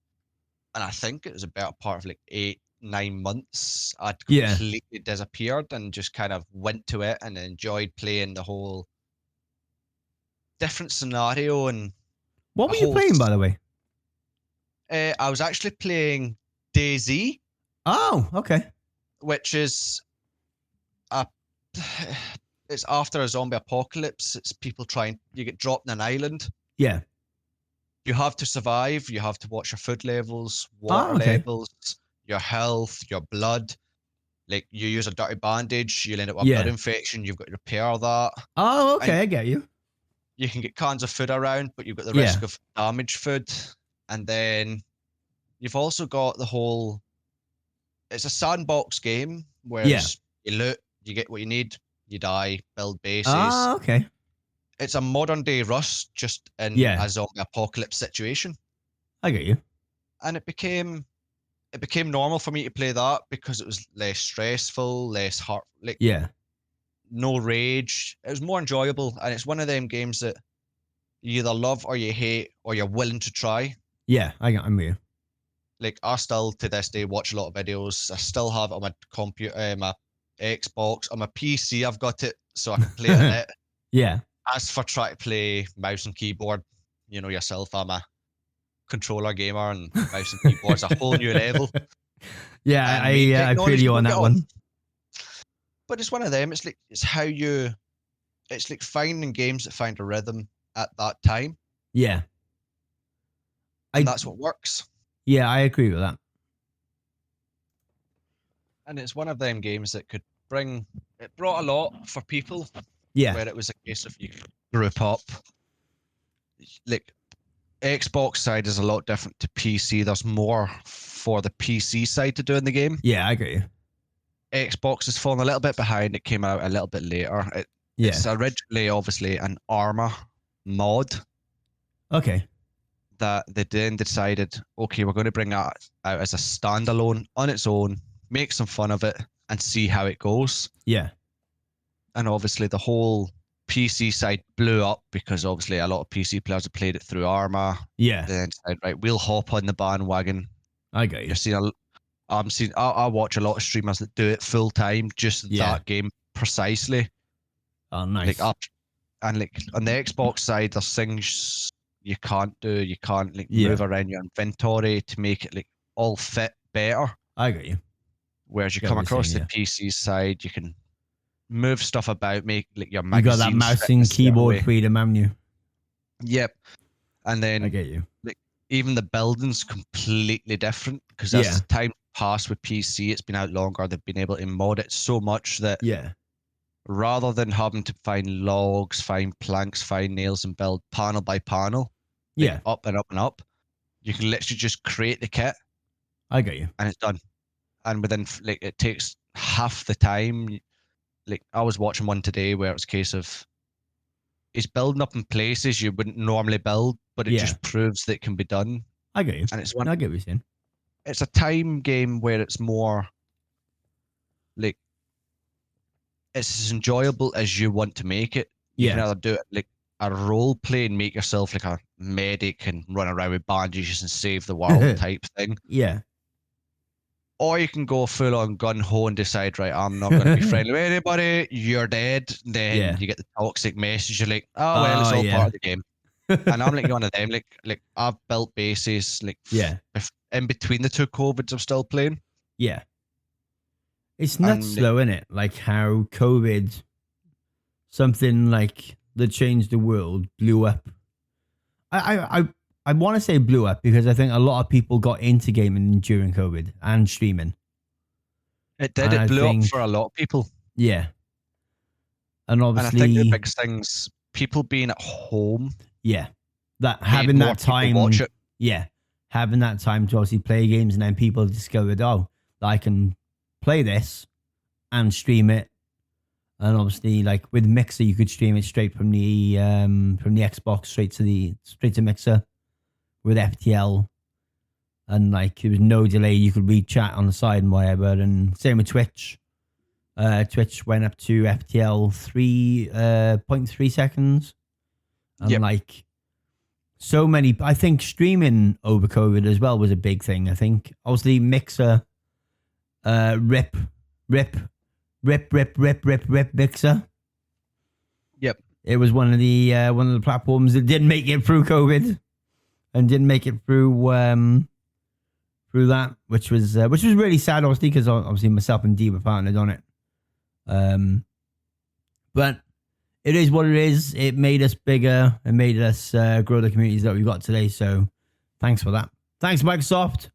Speaker 2: And I think it was a better part of like 8-9 months. I'd completely disappeared and just kind of went to it and enjoyed playing the whole different scenario. And
Speaker 1: what were you playing, by the way?
Speaker 2: I was actually playing DayZ.
Speaker 1: Oh, okay.
Speaker 2: Which is it's after a zombie apocalypse. It's people you get dropped on an island.
Speaker 1: Yeah.
Speaker 2: You have to survive. You have to watch your food levels, water levels, your health, your blood. Like, you use a dirty bandage, you'll end up with a blood infection. You've got to repair that.
Speaker 1: Oh, okay. I get you.
Speaker 2: You can get cans of food around, but you've got the risk of damaged food. And then you've also got the whole... It's a sandbox game where you loot, you get what you need, you die, build bases.
Speaker 1: Oh, okay.
Speaker 2: It's a modern day Rust, just in a zombie apocalypse situation.
Speaker 1: I get you.
Speaker 2: And it became normal for me to play that because it was less stressful, less heart, no rage. It was more enjoyable, and it's one of them games that you either love or you hate, or you're willing to try.
Speaker 1: Yeah, I'm with you.
Speaker 2: Like, I still to this day watch a lot of videos. I still have it on my computer, my Xbox, on my PC. I've got it so I can play it on it.
Speaker 1: Yeah.
Speaker 2: as for trying to play mouse and keyboard, you know yourself, I'm a controller gamer, and mouse and keyboard's a whole new level.
Speaker 1: Yeah,
Speaker 2: And me
Speaker 1: I feel
Speaker 2: technology
Speaker 1: you on
Speaker 2: don't
Speaker 1: that
Speaker 2: get on.
Speaker 1: one.
Speaker 2: But it's one of them. It's like it's like finding games that find a rhythm at that time,
Speaker 1: Yeah,
Speaker 2: and that's what works.
Speaker 1: Yeah, I agree with that.
Speaker 2: And it's one of them games that it brought a lot for people.
Speaker 1: Yeah,
Speaker 2: Where it was a case of you group up. Like Xbox side is a lot different to PC. There's more for the PC side to do in the game.
Speaker 1: yeah, I agree.
Speaker 2: Xbox has fallen a little bit behind. It came out a little bit later. It's originally obviously an Arma mod.
Speaker 1: Okay.
Speaker 2: That they then decided, okay, we're going to bring that out as a standalone on its own, make some fun of it, and see how it goes.
Speaker 1: Yeah.
Speaker 2: And obviously the whole PC side blew up because obviously a lot of PC players have played it through Arma.
Speaker 1: Yeah.
Speaker 2: Then decided, right, we'll hop on the bandwagon.
Speaker 1: I get you.
Speaker 2: You're seeing I watch a lot of streamers that do it full time, just that game precisely.
Speaker 1: Oh, nice.
Speaker 2: And like on the Xbox side, there's things you can't do. You can't like move around your inventory to make it like all fit better.
Speaker 1: I get you.
Speaker 2: Whereas you come across the PC side, you can move stuff about, make like your
Speaker 1: You
Speaker 2: magazines.
Speaker 1: got that mouse and keyboard freedom, haven't you?
Speaker 2: Yep. And then
Speaker 1: I get you.
Speaker 2: Like even the building's completely different because as time passed with PC, it's been out longer. They've been able to mod it so much that rather than having to find logs, find planks, find nails, and build panel by panel, up and up and up, you can literally just create the kit.
Speaker 1: I get you.
Speaker 2: And it's done. And within like it takes half the time. Like I was watching one today where it's a case of it's building up in places you wouldn't normally build, but it just proves that it can be done.
Speaker 1: I get you.
Speaker 2: And it's
Speaker 1: I get what you're saying.
Speaker 2: It's a time game where it's more like it's as enjoyable as you want to make it. You can either do it like a role play and make yourself like a medic and run around with bandages and save the world type thing.
Speaker 1: Yeah.
Speaker 2: Or you can go full on gun ho and decide, right, I'm not going to be friendly with anybody. You're dead. Then you get the toxic message. You're like, oh well, it's all part of the game. And I'm like one of them. Like I've built bases. Like in between the two COVIDs, I'm still playing.
Speaker 1: Yeah. It's nuts though, isn't it? Like how COVID, something like that changed the world, blew up. I want to say blew up because I think a lot of people got into gaming during COVID and streaming.
Speaker 2: It did. It blew up for a lot of people.
Speaker 1: Yeah. And obviously,
Speaker 2: and I think the biggest thing's people being at home.
Speaker 1: Yeah. That having that time.
Speaker 2: Watch it.
Speaker 1: Yeah. Having that time to obviously play games, and then people discovered, oh, I can play this and stream it. And obviously, like with Mixer, you could stream it straight from the Xbox straight to Mixer with FTL, and like there was no delay. You could read chat on the side and whatever. And same with Twitch. Twitch went up to FTL 3.3 seconds, and like so many. I think streaming over COVID as well was a big thing. I think obviously Mixer, rip Mixer.
Speaker 2: Yep,
Speaker 1: it was one of the platforms that didn't make it through COVID. And didn't make it through that, which was really sad, obviously, because obviously myself and Dee were partnered on it. But it is what it is. It made us bigger. It made us grow the communities that we've got today. So thanks for that. Thanks, Microsoft.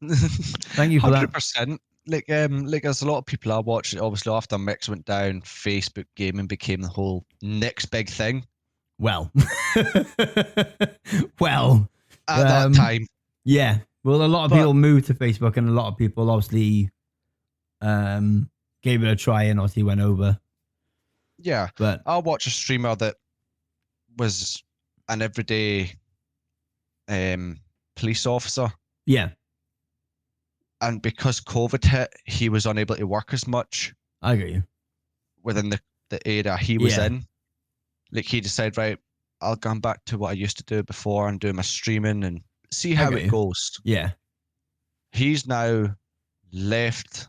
Speaker 1: Thank you for
Speaker 2: 100%. Like there's a lot of people I watched. Obviously, after Mix went down, Facebook gaming became the whole next big thing.
Speaker 1: Well,
Speaker 2: at that time.
Speaker 1: Yeah. Well, a lot of people moved to Facebook, and a lot of people obviously gave it a try and obviously went over.
Speaker 2: Yeah.
Speaker 1: But
Speaker 2: I watched a streamer that was an everyday police officer.
Speaker 1: Yeah.
Speaker 2: And because COVID hit, he was unable to work as much.
Speaker 1: I get you.
Speaker 2: Within the area he was in. Like he decided, right, I'll come back to what I used to do before and do my streaming and see how it goes.
Speaker 1: Yeah.
Speaker 2: He's now left,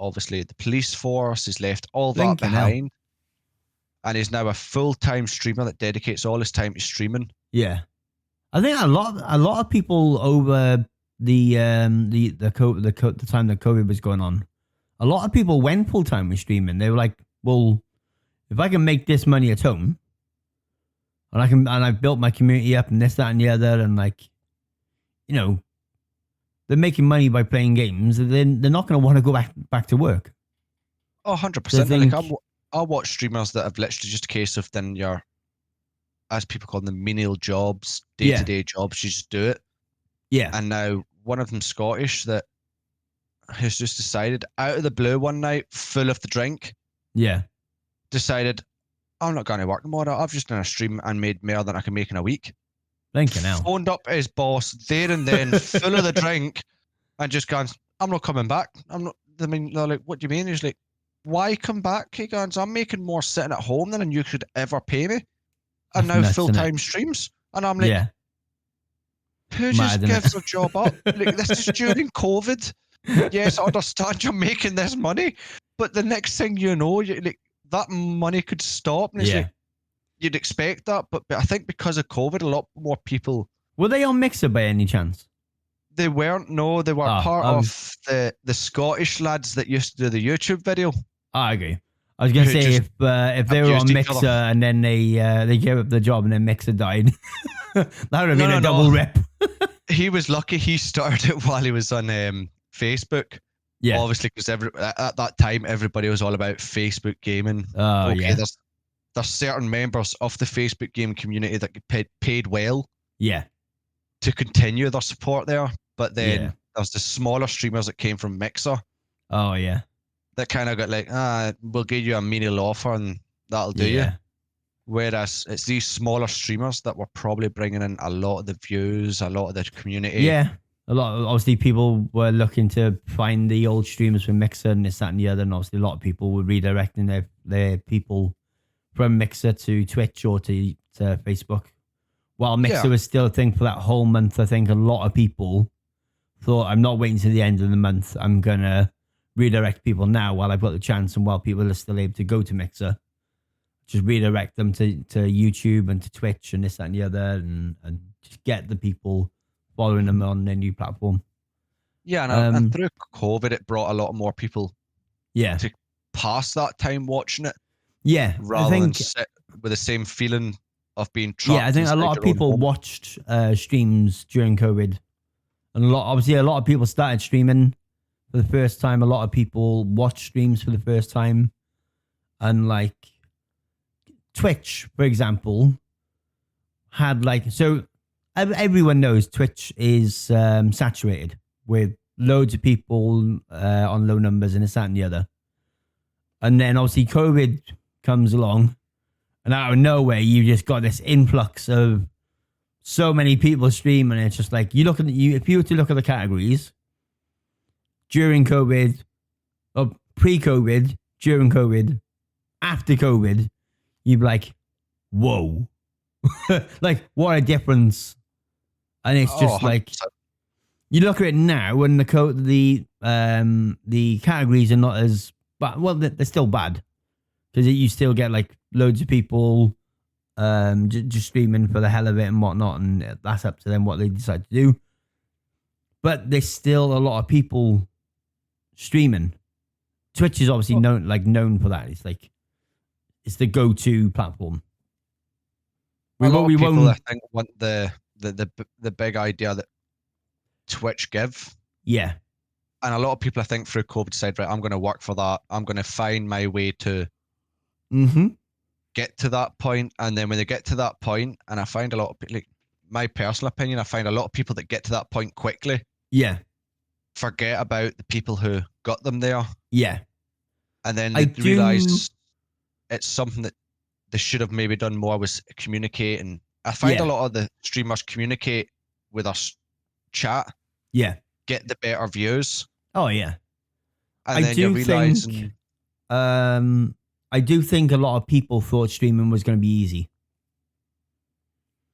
Speaker 2: obviously, the police force. He's left all that behind. and he's now a full-time streamer that dedicates all his time to streaming.
Speaker 1: Yeah, I think a lot of people over the time that COVID was going on, a lot of people went full time with streaming. They were like, well, if I can make this money at home, and I've built my community up and this, that, and the other, and like, you know, they're making money by playing games, then they're not going to want to go back to work.
Speaker 2: Oh, 100%. Like I watch streamers that have literally just a case of then your, as people call them, menial jobs, day-to-day jobs, you just do it.
Speaker 1: Yeah.
Speaker 2: And now one of them Scottish that has just decided out of the blue one night, full of the drink.
Speaker 1: Yeah.
Speaker 2: Decided, I'm not going to work tomorrow. I've just done a stream and made more than I can make in a week.
Speaker 1: Thinking now.
Speaker 2: Phoned up his boss there and then, full of the drink, and just gone, I'm not coming back. I'm not. I mean, they're like, what do you mean? He's like, why come back? He goes, I'm making more sitting at home than you could ever pay me. And now full-time streams. And I'm like, who just gives a job up? Like, this is during COVID. Yes, I understand you're making this money, but the next thing you know, like, that money could stop. And it's like, you'd expect that, but I think because of COVID, a lot more people...
Speaker 1: Were they on Mixer by any chance?
Speaker 2: They weren't, no. They were part of the Scottish lads that used to do the YouTube video.
Speaker 1: I agree. I was going to say, if they were on Mixer and then they gave up the job and then Mixer died, that would have been a double rip.
Speaker 2: He was lucky he started it while he was on Facebook.
Speaker 1: Yeah.
Speaker 2: Obviously, because at that time, everybody was all about Facebook gaming.
Speaker 1: Oh, okay,
Speaker 2: there's certain members of the Facebook game community that get paid well.
Speaker 1: Yeah.
Speaker 2: To continue their support there. But then there's the smaller streamers that came from Mixer.
Speaker 1: Oh, yeah.
Speaker 2: That kind of got like, we'll give you a menial offer and that'll do you. Whereas it's these smaller streamers that were probably bringing in a lot of the views, a lot of the community.
Speaker 1: Yeah. A lot of, obviously, people were looking to find the old streamers from Mixer and this, that, and the other. And obviously, a lot of people were redirecting their people from Mixer to Twitch or to Facebook. While Mixer was still a thing for that whole month, I think a lot of people thought, I'm not waiting to the end of the month. I'm going to redirect people now while I've got the chance and while people are still able to go to Mixer. Just redirect them to YouTube and to Twitch and this, that, and the other, and just get the people following them on their new platform.
Speaker 2: Yeah, and through COVID, it brought a lot more people to pass that time watching it.
Speaker 1: Yeah,
Speaker 2: rather than sit with the same feeling of being trapped.
Speaker 1: Yeah, I think a lot of people watched streams during COVID. And obviously a lot of people started streaming for the first time. A lot of people watched streams for the first time. And like Twitch, for example, had like, so everyone knows Twitch is saturated with loads of people on low numbers and this, that, and the other. And then obviously COVID comes along, and out of nowhere, you just got this influx of so many people streaming. It's just like, you look at if you were to look at the categories during COVID, or pre-COVID, during COVID, after COVID, you'd be like, whoa. Like, what a difference. And it's just like, you look at it now, and the categories are not as bad. Well, they're still bad, because you still get like loads of people just streaming for the hell of it and whatnot, and that's up to them what they decide to do. But there's still a lot of people streaming. Twitch is obviously known for that. It's like, it's the go-to platform.
Speaker 2: A lot of people, I think, want the big idea that Twitch give.
Speaker 1: Yeah.
Speaker 2: And a lot of people, I think, through COVID decide, right, I'm going to work for that. I'm going to find my way to get to that point. And then when they get to that point, and I find a lot of people, like, my personal opinion, I find a lot of people that get to that point quickly.
Speaker 1: Yeah.
Speaker 2: Forget about the people who got them there.
Speaker 1: Yeah.
Speaker 2: And then they realize it's something that they should have maybe done more, was communicate. And I find a lot of the streamers communicate with us, chat.
Speaker 1: Yeah.
Speaker 2: Get the better views.
Speaker 1: Oh, yeah.
Speaker 2: And then you're realizing...
Speaker 1: I do think a lot of people thought streaming was going to be easy.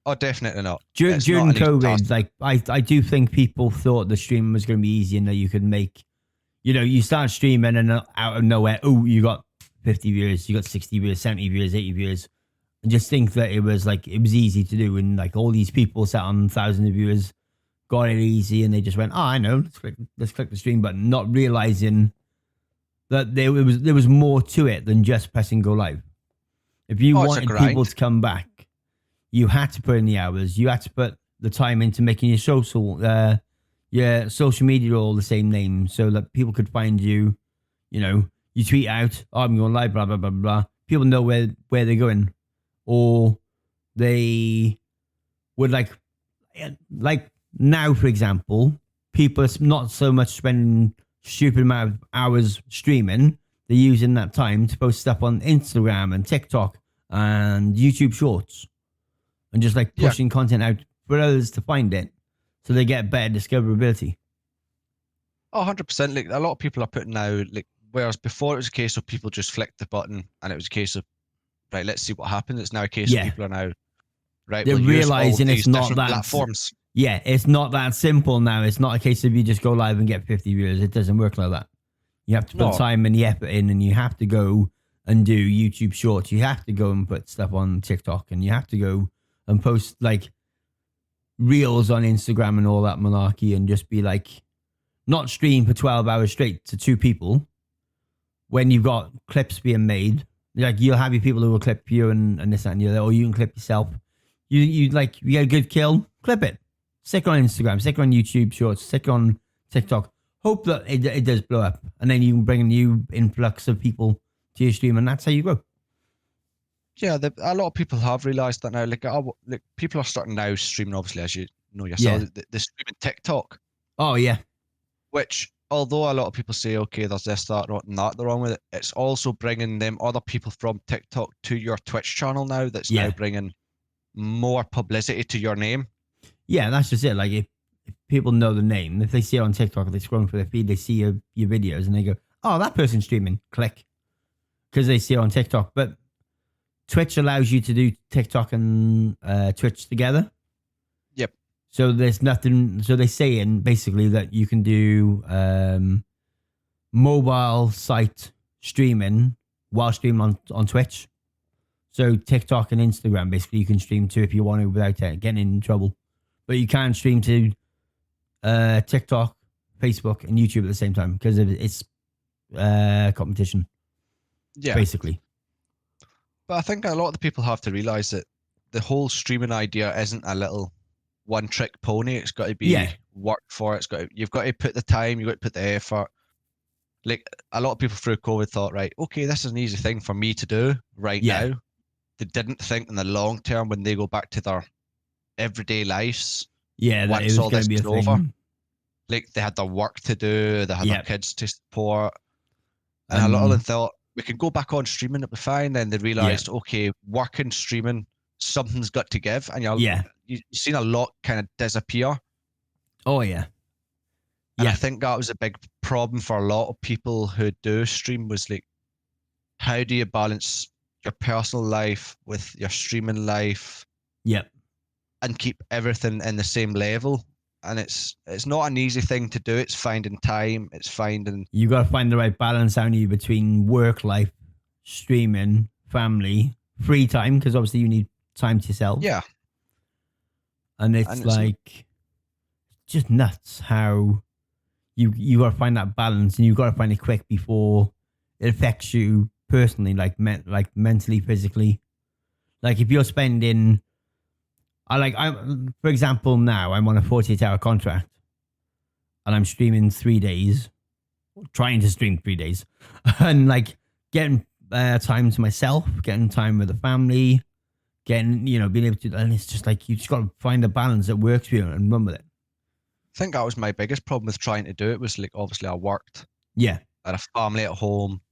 Speaker 2: Oh, definitely not.
Speaker 1: During COVID, like, I do think people thought the streaming was going to be easy and that you could make, you know, you start streaming and out of nowhere, you got 50 viewers, you got 60 viewers, 70 viewers, 80 viewers, and just think that it was easy to do, and like all these people sat on thousands of viewers, got it easy, and they just went, oh, I know, let's click the stream button, not realizing that there was more to it than just pressing go live. If you wanted people to come back, you had to put in the hours, you had to put the time into making your social media all the same name so that people could find you. You know, you tweet out, oh, I'm going live, blah, blah, blah, blah. People know where they're going. Or they would like now, for example, people are not so much spending stupid amount of hours streaming. They're using that time to post stuff on Instagram and TikTok and YouTube Shorts and just like pushing content out for others to find it so they get better discoverability.
Speaker 2: Oh, 100%. Like a lot of people are putting now, like, whereas before it was a case of people just flicked the button and it was a case of, right, let's see what happens. It's now a case of people are now, right,
Speaker 1: they're realizing it's not that
Speaker 2: platforms.
Speaker 1: Yeah, it's not that simple now. It's not a case of you just go live and get 50 viewers. It doesn't work like that. You have to put time and the effort in, and you have to go and do YouTube Shorts. You have to go and put stuff on TikTok, and you have to go and post like reels on Instagram and all that malarkey, and just be like, not stream for 12 hours straight to 2 people when you've got clips being made. Like, you'll have your people who will clip you and this, that, and the other, or you can clip yourself. You get a good kill, clip it. Stick it on Instagram, stick it on YouTube Shorts, stick it on TikTok. Hope that it does blow up. And then you can bring a new influx of people to your stream, and that's how you grow.
Speaker 2: Yeah, a lot of people have realised that now. Like people are starting now streaming, obviously, as you know yourself, they're streaming TikTok.
Speaker 1: Oh, yeah.
Speaker 2: Which, although a lot of people say, okay, there's this, that, and that, they're wrong with it, it's also bringing them other people from TikTok to your Twitch channel now. That's now bringing more publicity to your name. Yeah,
Speaker 1: that's just it. Like, if people know the name, if they see it on TikTok, they scroll through their feed, they see your videos, and they go, oh, that person's streaming. Click. Because they see it on TikTok. But Twitch allows you to do TikTok and Twitch together.
Speaker 2: Yep.
Speaker 1: So there's nothing. So they're saying basically that you can do mobile site streaming while streaming on Twitch. So TikTok and Instagram, basically, you can stream to if you want to without getting in trouble. But you can't stream to TikTok, Facebook, and YouTube at the same time because it's competition.
Speaker 2: Yeah.
Speaker 1: Basically.
Speaker 2: But I think a lot of the people have to realise that the whole streaming idea isn't a little one-trick pony. It's got to be work for it. You've got to put the time, you've got to put the effort. Like, a lot of people through COVID thought, right, okay, this is an easy thing for me to do now. They didn't think in the long term when they go back to their everyday lives.
Speaker 1: Yeah, that
Speaker 2: once all this
Speaker 1: is
Speaker 2: over. Like, they had their work to do, they had their kids to support. And a lot of them thought, we can go back on streaming, it'll be fine. Then they realised, okay, working, streaming, something's got to give. And you've seen a lot kind of disappear.
Speaker 1: Oh, yeah.
Speaker 2: And I think that was a big problem for a lot of people who do stream, was like, how do you balance your personal life with your streaming life?
Speaker 1: Yep.
Speaker 2: And keep everything in the same level. And it's not an easy thing to do. It's finding time. It's finding...
Speaker 1: You got to find the right balance, haven't you, between work life, streaming, family, free time, because obviously you need time to yourself.
Speaker 2: Yeah.
Speaker 1: And it's like just nuts how you got to find that balance, and you got to find it quick before it affects you personally, like mentally, physically. Like, if you're spending... for example, now I'm on a 48-hour contract and I'm streaming 3 days, trying to stream 3 days, and like getting time to myself, getting time with the family, being able to, and it's just like, you just got to find a balance that works for you and run with it.
Speaker 2: I think that was my biggest problem with trying to do it, was like, obviously I worked.
Speaker 1: Yeah.
Speaker 2: I had a family at home.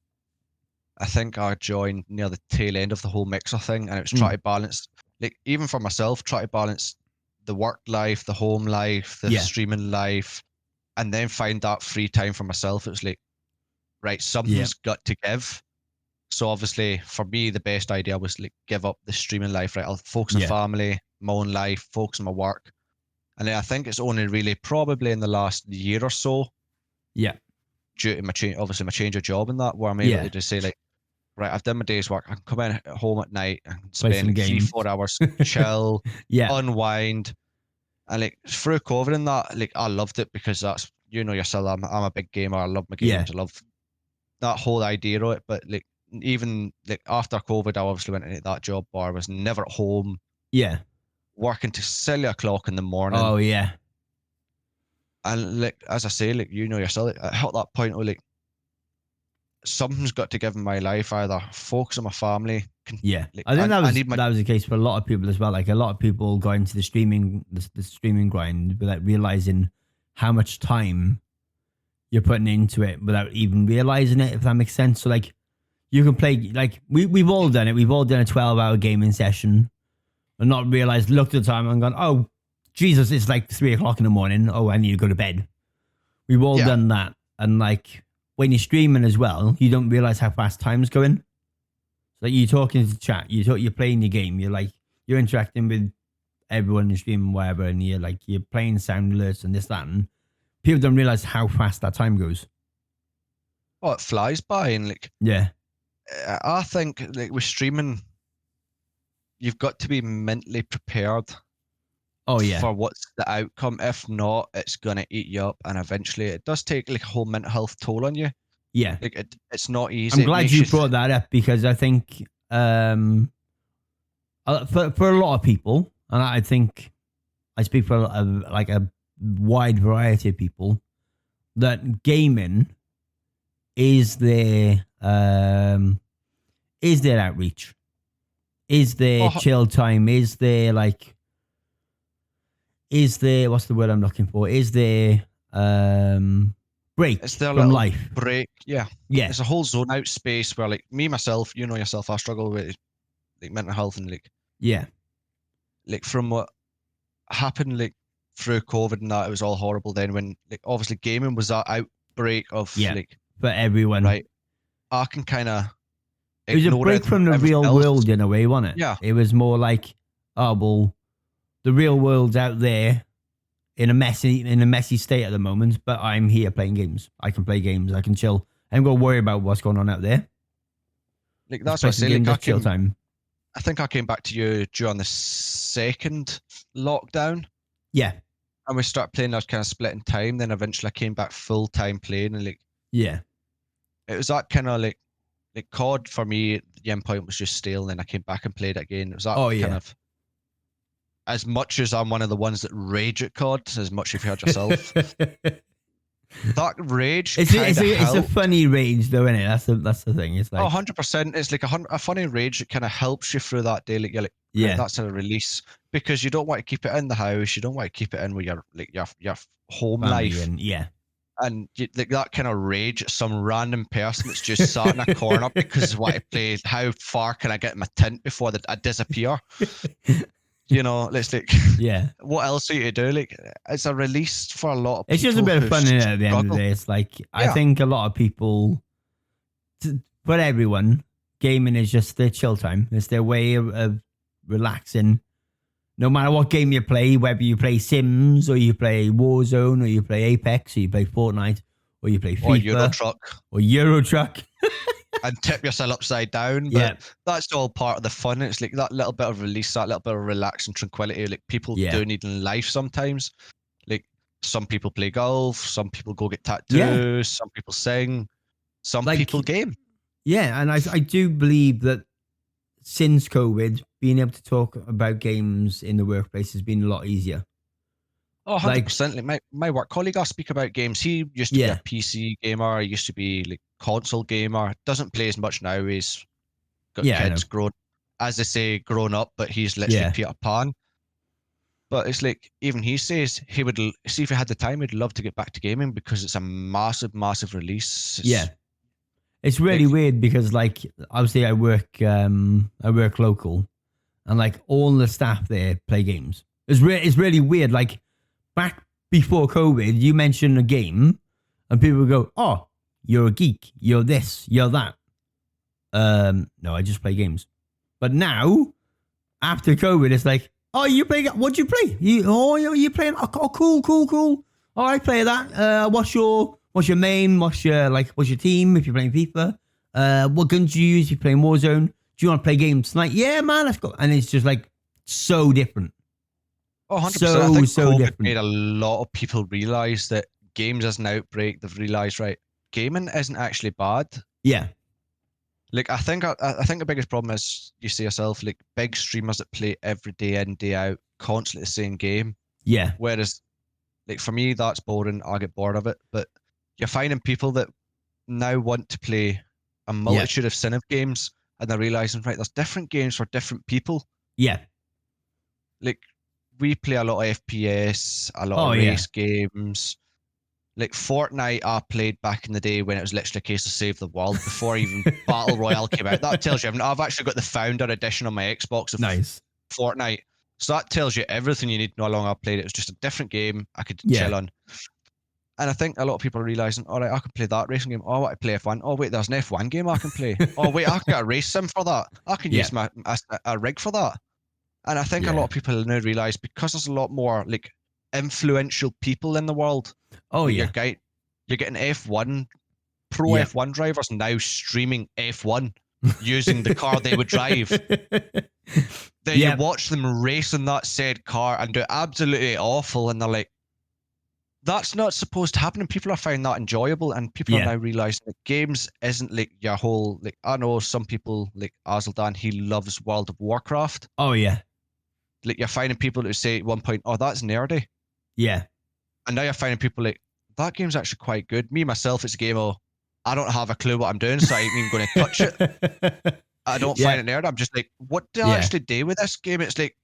Speaker 2: I think I joined near the tail end of the whole mixer thing, and it was trying to balance, like, even for myself, try to balance the work life, the home life, the streaming life, and then find that free time for myself. It was like, right, something's got to give. So obviously for me, the best idea was like, give up the streaming life, right? I'll focus on family, my own life, focus on my work. And then I think it's only really probably in the last year or so, due to my change of job and that, where I'm able to just say, like, right, I've done my day's work. I can come in home at night and
Speaker 1: Play
Speaker 2: spend
Speaker 1: some
Speaker 2: like 3,
Speaker 1: games.
Speaker 2: 4 hours, chill,
Speaker 1: Yeah.
Speaker 2: unwind. And like through COVID and that, like I loved it because that's, you know yourself, I'm a big gamer. I love my games.
Speaker 1: Yeah.
Speaker 2: I love that whole idea of it. But like even like after COVID, I obviously went into that job where I was never at home,
Speaker 1: Yeah.
Speaker 2: working to silly o'clock in the morning.
Speaker 1: Oh yeah.
Speaker 2: And like as I say, like you know yourself, like, I hit that point where like something's got to give in my life, either focus on my family.
Speaker 1: Yeah,
Speaker 2: Like,
Speaker 1: I think
Speaker 2: I need my
Speaker 1: that was the case for a lot of people as well. Like a lot of people got into the streaming grind without realizing how much time you're putting into it without even realizing it. If that makes sense. So like you can play, like we've all done it. We've all done a 12-hour gaming session and not realized, looked at the time and gone, oh Jesus, it's like 3 o'clock in the morning. Oh, I need to go to bed. We've all done that. And like when you're streaming as well, you don't realize how fast time's going. Like you're talking to chat, you're playing your game, you're interacting with everyone in the stream and whatever, and you're playing sound alerts and this, that, and people don't realize how fast that time goes.
Speaker 2: Oh, it flies by, and like
Speaker 1: yeah,
Speaker 2: I think like with streaming, you've got to be mentally prepared.
Speaker 1: Oh yeah,
Speaker 2: for what's the outcome. If not, it's gonna eat you up, and eventually it does take like a whole mental health toll on you.
Speaker 1: Yeah,
Speaker 2: like it's not easy.
Speaker 1: I'm glad you brought that up because I think for a lot of people, and I think I speak for like a wide variety of people, that gaming is their outreach, is their chill time, is their what's the word I'm looking for? Is their break
Speaker 2: it's their
Speaker 1: from life.
Speaker 2: break. Yeah. It's a whole zone out space where like me, myself, you know yourself, I struggle with like mental health and like from what happened like through COVID and that, it was all horrible then when like obviously gaming was that outbreak of like
Speaker 1: for everyone.
Speaker 2: Right. I can kind of
Speaker 1: it was a break from the real world in a way, wasn't it?
Speaker 2: Yeah.
Speaker 1: It was more like, oh well, the real world's out there in a messy state at the moment, but I'm here playing games. I can play games. I can chill. I ain't got to worry about what's going on out there.
Speaker 2: Like that's what I say. Like
Speaker 1: chill time.
Speaker 2: I think I came back to you during the second lockdown.
Speaker 1: Yeah.
Speaker 2: And we started playing. I was kind of splitting time. Then eventually I came back full time playing, and like
Speaker 1: it
Speaker 2: was that kind of like COD for me. The end point was just stale. And then I came back and played it again. It was that kind of. As much as I'm one of the ones that rage at COD, as much if you heard yourself, that rage
Speaker 1: it's a funny rage though, isn't it? That's the thing. It's like
Speaker 2: 100%. It's like a funny rage that kind of helps you through that day. Like you're like, that's a release because you don't want to keep it in the house. You don't want to keep it in with your home
Speaker 1: family
Speaker 2: life.
Speaker 1: And
Speaker 2: like that kind of rage at some random person that's just sat in a corner because of what I played. How far can I get in my tent before I disappear? You know, it's like, what else are you to do? Like, it's a release for a lot of people.
Speaker 1: It's just a bit of fun at the end of the day. It's like, I think a lot of people, for everyone, gaming is just their chill time. It's their way of relaxing. No matter what game you play, whether you play Sims or you play Warzone or you play Apex or you play Fortnite or you play FIFA. Or Euro Truck.
Speaker 2: And tip yourself upside down, but that's all part of the fun. It's like that little bit of release, that little bit of relax and tranquility like people do need in life sometimes. Like some people play golf, some people go get tattoos, some people sing, some people game.
Speaker 1: Yeah, and I do believe that since COVID, being able to talk about games in the workplace has been a lot easier.
Speaker 2: Oh, 100%. Like my work colleague, I speak about games. He used to be a PC gamer. He used to be like console gamer. Doesn't play as much now. He's got kids grown, as they say, grown up, but he's literally Peter Pan. But it's like, even he says he would see if he had the time, he'd love to get back to gaming because it's a massive, massive release.
Speaker 1: It's really weird because like, obviously I work local and like all the staff there play games. It's really weird. Like, back before COVID, you mention a game and people would go, oh, you're a geek. You're this, you're that. No, I just play games. But now, after COVID, it's like, oh, you play, what'd you play? You playing? Oh, cool. Oh, I play that. What's your main? What's your team if you're playing FIFA? what guns do you use? You playing Warzone? Do you want to play games tonight? Yeah, man, let's go. And it's just like so different.
Speaker 2: Oh, 100%.
Speaker 1: So,
Speaker 2: I think
Speaker 1: so
Speaker 2: COVID
Speaker 1: different.
Speaker 2: made a lot of people realize that games as an outbreak. They've realized, right, gaming isn't actually bad.
Speaker 1: Yeah.
Speaker 2: Like, I think the biggest problem is you see yourself, like, big streamers that play every day in, day out, constantly the same game.
Speaker 1: Yeah.
Speaker 2: Whereas, like, for me, that's boring. I get bored of it. But you're finding people that now want to play a multitude of Civ games, and they're realizing, right, there's different games for different people.
Speaker 1: Yeah.
Speaker 2: Like, we play a lot of FPS, a lot of race games. Like Fortnite, I played back in the day when it was literally a case of save the world before even Battle Royale came out. That tells you, I've actually got the founder edition on my Xbox of Fortnite. So that tells you everything you need to know how long I played it. It was just a different game I could chill on. And I think a lot of people are realizing, all right, I can play that racing game. Oh, I want to play F1. Oh, wait, there's an F1 game I can play. Oh, wait, I can get a race sim for that. I can use a rig for that. And I think a lot of people now realize, because there's a lot more like influential people in the world.
Speaker 1: Oh,
Speaker 2: you're getting F1 pro F1 drivers now streaming F1 using the car they would drive. Then you watch them racing that said car and do absolutely awful, and they're like, that's not supposed to happen. And people are finding that enjoyable, and people are now realizing that games isn't like your whole, like, I know some people like Azuldan, he loves World of Warcraft.
Speaker 1: Oh yeah.
Speaker 2: Like, you're finding people who say at one point, oh, that's nerdy.
Speaker 1: Yeah.
Speaker 2: And now you're finding people like, that game's actually quite good. Me, myself, it's a game of, I don't have a clue what I'm doing, so I ain't even going to touch it. I don't find it nerd. I'm just like, what do I actually do with this game? It's like,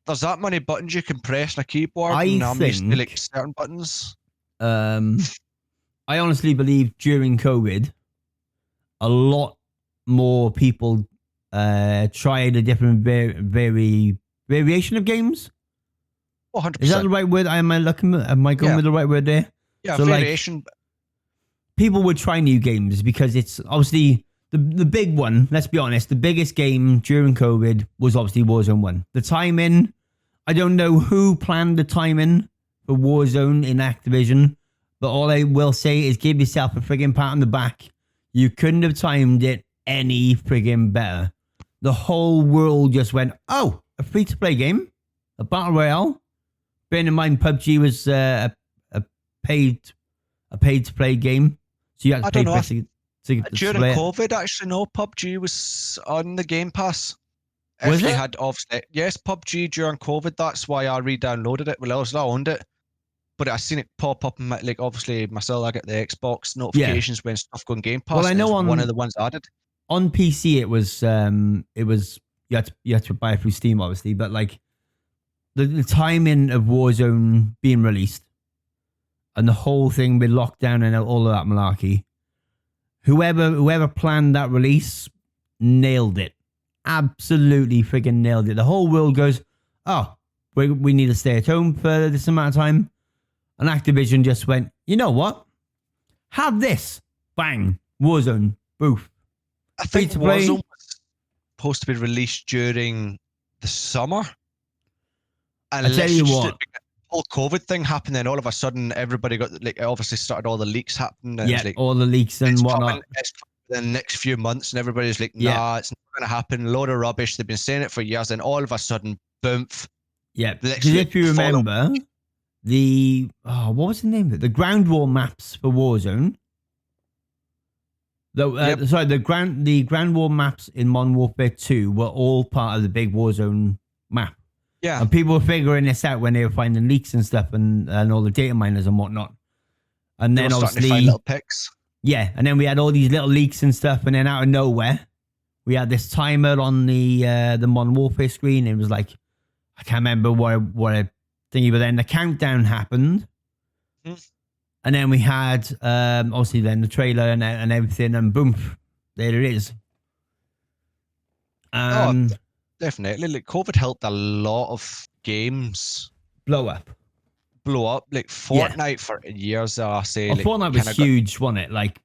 Speaker 2: there's that many buttons you can press on a keyboard, and I'm used to like certain buttons.
Speaker 1: I honestly believe during COVID, a lot more people tried a different variation of games.
Speaker 2: 100%.
Speaker 1: Is that the right word? Am I going with the right word there?
Speaker 2: Yeah, so variation.
Speaker 1: Like, people would try new games because it's obviously the big one. Let's be honest. The biggest game during COVID was obviously Warzone 1. The timing, I don't know who planned the timing for Warzone in Activision, but all I will say is give yourself a friggin' pat on the back. You couldn't have timed it any friggin' better. The whole world just went, oh, a free-to-play game? A Battle Royale? Bearing in mind, PUBG was a paid-to-play game. So you had to pay for it to
Speaker 2: during COVID, actually, no, PUBG was on the Game Pass.
Speaker 1: Was it?
Speaker 2: Had offset. Yes, PUBG during COVID. That's why I re-downloaded it. Well, I owned it, but I seen it pop up in my, like, obviously myself. I get the Xbox notifications when stuff going Game Pass.
Speaker 1: Well, I know
Speaker 2: one of the ones added
Speaker 1: on PC. It was you had to buy it through Steam, obviously, but like the timing of Warzone being released and the whole thing with lockdown and all of that malarkey. Whoever planned that release nailed it. Absolutely friggin' nailed it. The whole world goes, oh, we need to stay at home for this amount of time. And Activision just went, you know what? Have this. Bang. Warzone. Boof.
Speaker 2: I think Warzone was supposed to be released during the summer. And I tell you what. The whole COVID thing happened, and all of a sudden everybody got, like, obviously started all the leaks happening. And
Speaker 1: yeah,
Speaker 2: like,
Speaker 1: all the leaks and whatnot.
Speaker 2: It's the next few months, and everybody's like, nah, it's not going to happen. A load of rubbish. They've been saying it for years, and all of a sudden, boom.
Speaker 1: Yeah, because if you remember, what was the name of it? The ground war maps for Warzone. Sorry, the ground war maps in Modern Warfare 2 were all part of the big Warzone map.
Speaker 2: Yeah.
Speaker 1: And people were figuring this out when they were finding leaks and stuff and all the data miners and whatnot. And then obviously,
Speaker 2: find little pics.
Speaker 1: Yeah, and then we had all these little leaks and stuff, and then out of nowhere, we had this timer on the Modern Warfare screen. It was like, I can't remember what a thingy, but then the countdown happened. And then we had, obviously, then the trailer and everything, and boom, there it is.
Speaker 2: Definitely. Like, COVID helped a lot of games
Speaker 1: blow up.
Speaker 2: Like Fortnite for years, I say.
Speaker 1: Well, like, Fortnite was huge, wasn't it? Like,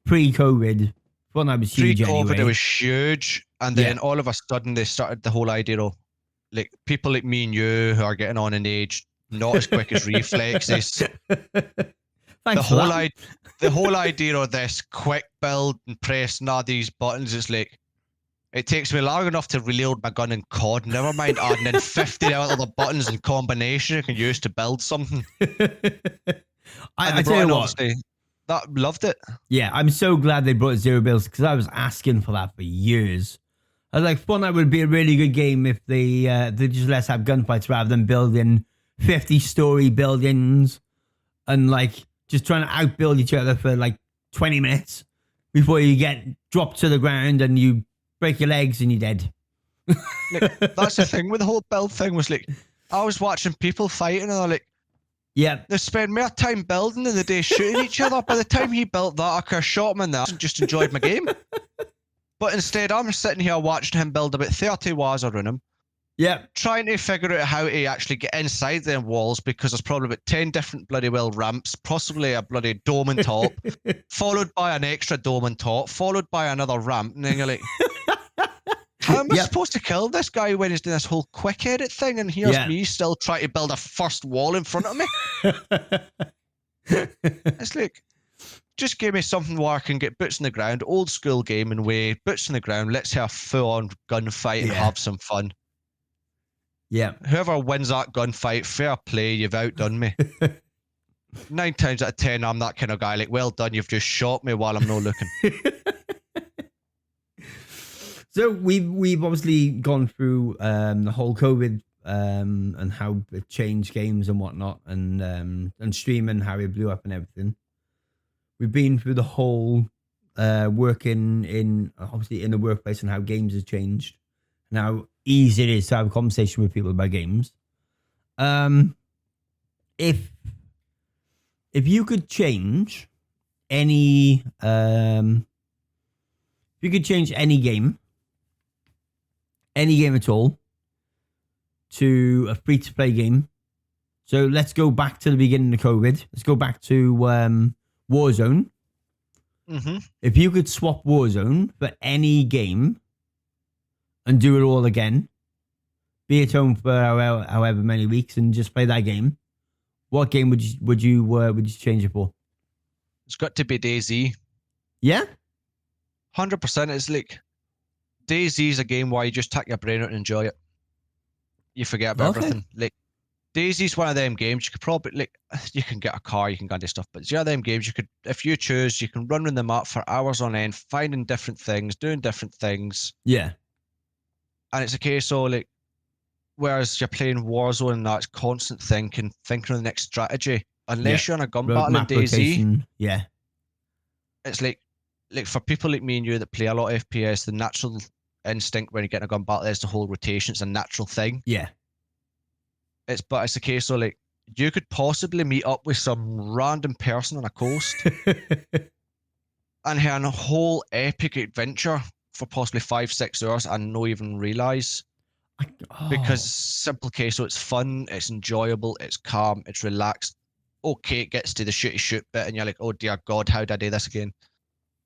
Speaker 1: pre-COVID, Fortnite was huge anyway.
Speaker 2: Pre-COVID, it was huge. And then all of a sudden, they started the whole idea of, like, people like me and you who are getting on in age, not as quick as reflexes.
Speaker 1: Thanks for that.
Speaker 2: the whole idea of this quick build and pressing all these buttons is like, it takes me long enough to reload my gun in COD. Never mind adding in 50 other buttons and combination you can use to build something.
Speaker 1: I tell you what,
Speaker 2: that loved it.
Speaker 1: Yeah, I'm so glad they brought zero builds because I was asking for that for years. I was like, Fortnite would be a really good game if they just let us have gunfights rather than building 50-story buildings and like just trying to outbuild each other for like 20 minutes before you get dropped to the ground and you break your legs and you're dead.
Speaker 2: Like, that's the thing with the whole build thing was like, I was watching people fighting and they're like,
Speaker 1: yeah,
Speaker 2: they spend more time building than the day shooting each other. By the time he built that, I could have shot him in the ass and just enjoyed my game. But instead, I'm sitting here watching him build about 30 walls around him.
Speaker 1: Yeah.
Speaker 2: Trying to figure out how to actually get inside them walls because there's probably about 10 different bloody well ramps, possibly a bloody dome on top, followed by an extra dome on top, followed by another ramp. And then you're like, how am I supposed to kill this guy when he's doing this whole quick edit thing? And here's me still trying to build a first wall in front of me. It's like, just give me something where I can get boots in the ground, old school gaming way, boots in the ground, let's have a full-on gunfight and have some fun.
Speaker 1: Yeah.
Speaker 2: Whoever wins that gunfight, fair play, you've outdone me. 9 times out of 10, I'm that kind of guy, like, well done, you've just shot me while I'm not looking.
Speaker 1: So we've obviously gone through the whole COVID and how it changed games and whatnot, and streaming, how it blew up and everything. We've been through the whole working in obviously in the workplace and how games have changed, and how easy it is to have a conversation with people about games. If you could change any game at all to a free-to-play game. So let's go back to the beginning of COVID. Let's go back to Warzone.
Speaker 2: Mm-hmm.
Speaker 1: If you could swap Warzone for any game and do it all again, be at home for however many weeks and just play that game, what game would you change it for?
Speaker 2: It's got to be DayZ.
Speaker 1: Yeah?
Speaker 2: 100%. It's like, DayZ is a game where you just take your brain out and enjoy it. You forget about everything. Like, DayZ is one of them games you could probably, like, you can get a car, you can go and do stuff, but it's one of them games you could, if you choose, you can run around the map for hours on end, finding different things, doing different things.
Speaker 1: Yeah.
Speaker 2: And it's a case of, like, whereas you're playing Warzone and that's constant thinking of the next strategy, unless you're on a gun battle in DayZ.
Speaker 1: Yeah.
Speaker 2: It's like for people like me and you that play a lot of FPS, the natural instinct when you get in a gun battle is the whole rotation. It's a natural thing.
Speaker 1: Yeah.
Speaker 2: But it's a case of, like, you could possibly meet up with some random person on a coast and have a whole epic adventure for possibly 5-6 hours and not even realize. Because simple case, so it's fun, it's enjoyable, it's calm, it's relaxed. Okay, it gets to the shoot bit and you're like, oh dear God, how did I do this again?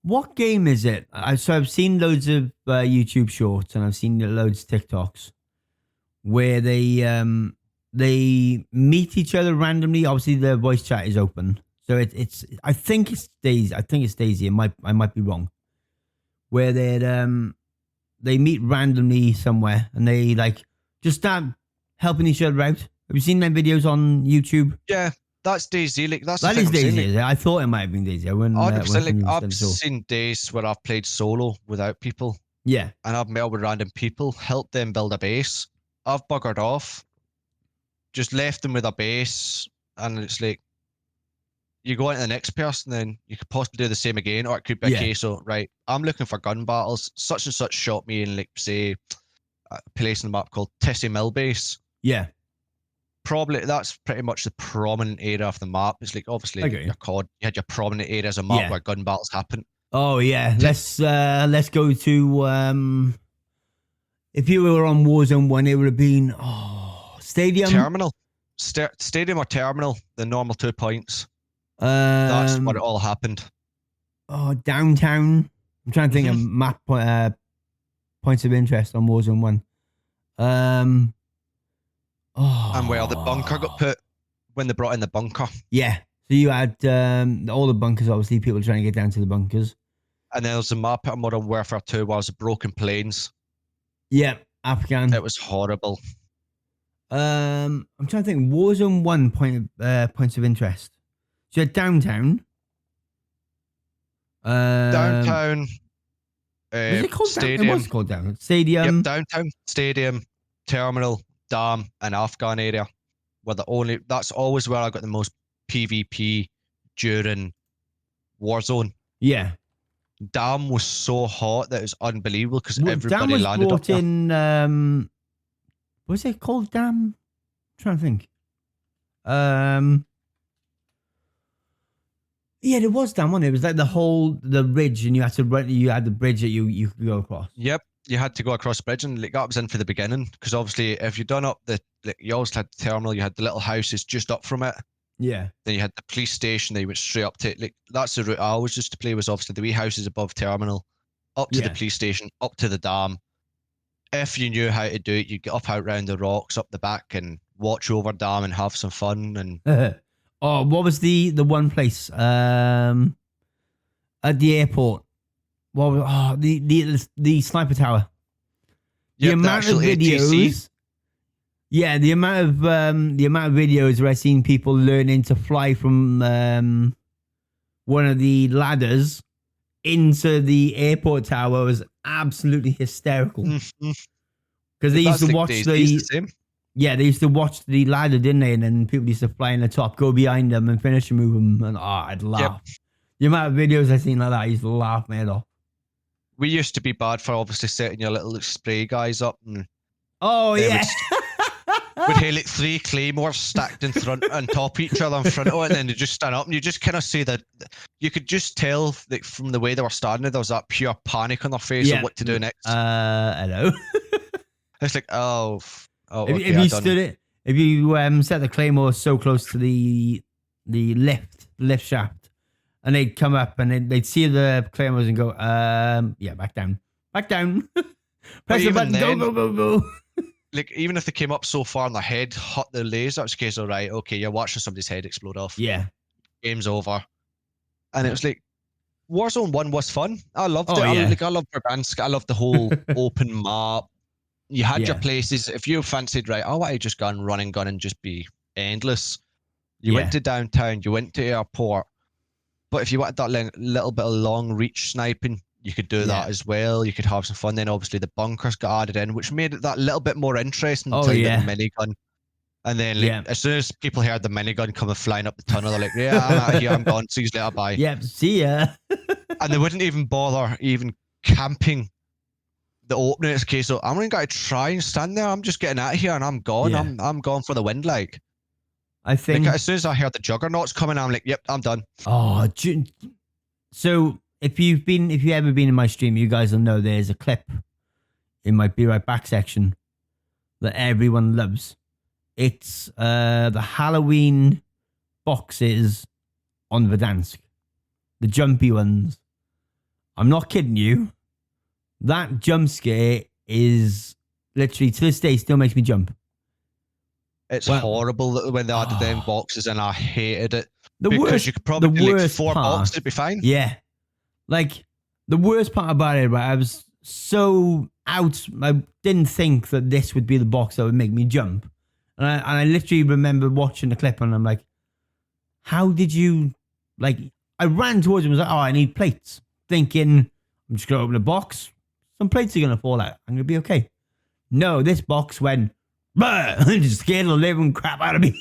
Speaker 1: What game is it? So I've seen loads of YouTube shorts and I've seen loads of TikToks where they meet each other randomly. Obviously, the voice chat is open, so it's. I think it's DayZ. I might be wrong. Where they meet randomly somewhere and they like just start helping each other out. Have you seen them videos on YouTube?
Speaker 2: Yeah. That's DayZ. Like,
Speaker 1: that is DayZ. I thought it might have been DayZ.
Speaker 2: I've seen days where I've played solo without people.
Speaker 1: Yeah.
Speaker 2: And I've met up with random people, helped them build a base. I've buggered off, just left them with a base, and it's like, you go into the next person, then you could possibly do the same again, or it could be a case of, right, I'm looking for gun battles. Such and such shot me in, like, say, a place on the map called Tessie Mill Base.
Speaker 1: Yeah.
Speaker 2: Probably that's pretty much the prominent area of the map. It's like, obviously your COD, you had your prominent areas of map where gun battles happen.
Speaker 1: Oh yeah, let's go to if you were on Warzone 1, it would have been Stadium,
Speaker 2: Terminal, Stadium or Terminal, the normal 2 points. That's where it all happened.
Speaker 1: Oh, Downtown. I'm trying to think of map points of interest on Warzone 1.
Speaker 2: And where the bunker got put when they brought in the bunker.
Speaker 1: Yeah. So you had all the bunkers, obviously, people trying to get down to the bunkers.
Speaker 2: And then there's a map at Modern Warfare 2 where there's broken planes.
Speaker 1: Yeah, Afghan.
Speaker 2: It was horrible.
Speaker 1: I'm trying to think. Warzone 1 points of interest. So you had downtown.
Speaker 2: Downtown.
Speaker 1: Was it called
Speaker 2: Stadium.
Speaker 1: It was called downtown. Stadium.
Speaker 2: Yep, downtown, stadium, terminal, dam, and Afghan area. That's always where I got the most PvP during Warzone.
Speaker 1: Yeah.
Speaker 2: Dam was so hot that it was unbelievable because everybody landed up there.
Speaker 1: In. What's it called? Dam. I'm trying to think. Yeah, there was Dam, wasn't it? It was like the ridge, and you had to run. You had the bridge that you could go across.
Speaker 2: Yep, you had to go across the bridge, and like that was in for the beginning because obviously if you done up you always had the terminal, you had the little houses just up from it.
Speaker 1: Yeah.
Speaker 2: Then you had the police station that you went straight up to. Like that's the route I always used to play, was obviously the wee houses above terminal, up to the police station, up to the dam. If you knew how to do it, you get up out round the rocks, up the back, and watch over dam and have some fun. And
Speaker 1: oh, what was the one place at the airport? What was, the sniper tower. The amount of videos. ATC. Yeah, the amount of videos where I've seen people learning to fly from one of the ladders into the airport tower was absolutely hysterical. Because they used to watch they used to watch the ladder, didn't they? And then people used to fly in the top, go behind them, and finish and move them. And I'd laugh. Yep. The amount of videos I've seen like that, I used to laugh my head off.
Speaker 2: We used to be bad for obviously setting your little spray guys up, and we'd have like 3 claymores stacked in front on top of each other in front of it, and then they just stand up, and you just kind of see that you could just tell that from the way they were standing, there was that pure panic on their face of what to do next.
Speaker 1: I know.
Speaker 2: It's like,
Speaker 1: if you stood it, if you set the claymore so close to the lift shaft, and they'd come up and they'd see the claymores and go, back down. Press the button, go.
Speaker 2: Like, even if they came up so far and their head hit the laser, it's a case of, right, okay, you're watching somebody's head explode off.
Speaker 1: Yeah.
Speaker 2: Game's over. And it was like, Warzone 1 was fun. I loved it. I loved Verdansk. I loved the whole open map. You had your places. If you fancied, right, I want to just go and run and gun and just be endless. You went to downtown, you went to airport. But if you wanted that little bit of long reach sniping, you could do that as well. You could have some fun. Then obviously the bunkers got added in, which made it that little bit more interesting to the minigun. And then as soon as people heard the minigun coming flying up the tunnel, they're like, yeah, I'm out of here, I'm gone. See you later, bye.
Speaker 1: Yep, see ya.
Speaker 2: And they wouldn't even bother even camping the opening. It's a case of, I'm going to try and stand there. I'm just getting out of here and I'm gone.
Speaker 1: Yeah.
Speaker 2: I'm gone for the wind. Like,
Speaker 1: I think
Speaker 2: as soon as I heard the juggernauts coming, I'm like, yep, I'm done.
Speaker 1: Oh, so if you've ever been in my stream, you guys will know there's a clip in my Be Right Back section that everyone loves. It's the Halloween boxes on Verdansk, the jumpy ones. I'm not kidding you. That jump scare is literally, to this day, still makes me jump.
Speaker 2: It's horrible when they added them boxes, and I hated it. Because you could probably do like 4 boxes, it'd be fine.
Speaker 1: Yeah. Like, the worst part about it, right, I was so out, I didn't think that this would be the box that would make me jump. And I literally remember watching the clip, and I'm like, how did you, like, I ran towards him and was like, oh, I need plates. Thinking, I'm just going to open a box. Some plates are going to fall out. I'm going to be okay. No, this box went, and just scared the living crap out of me.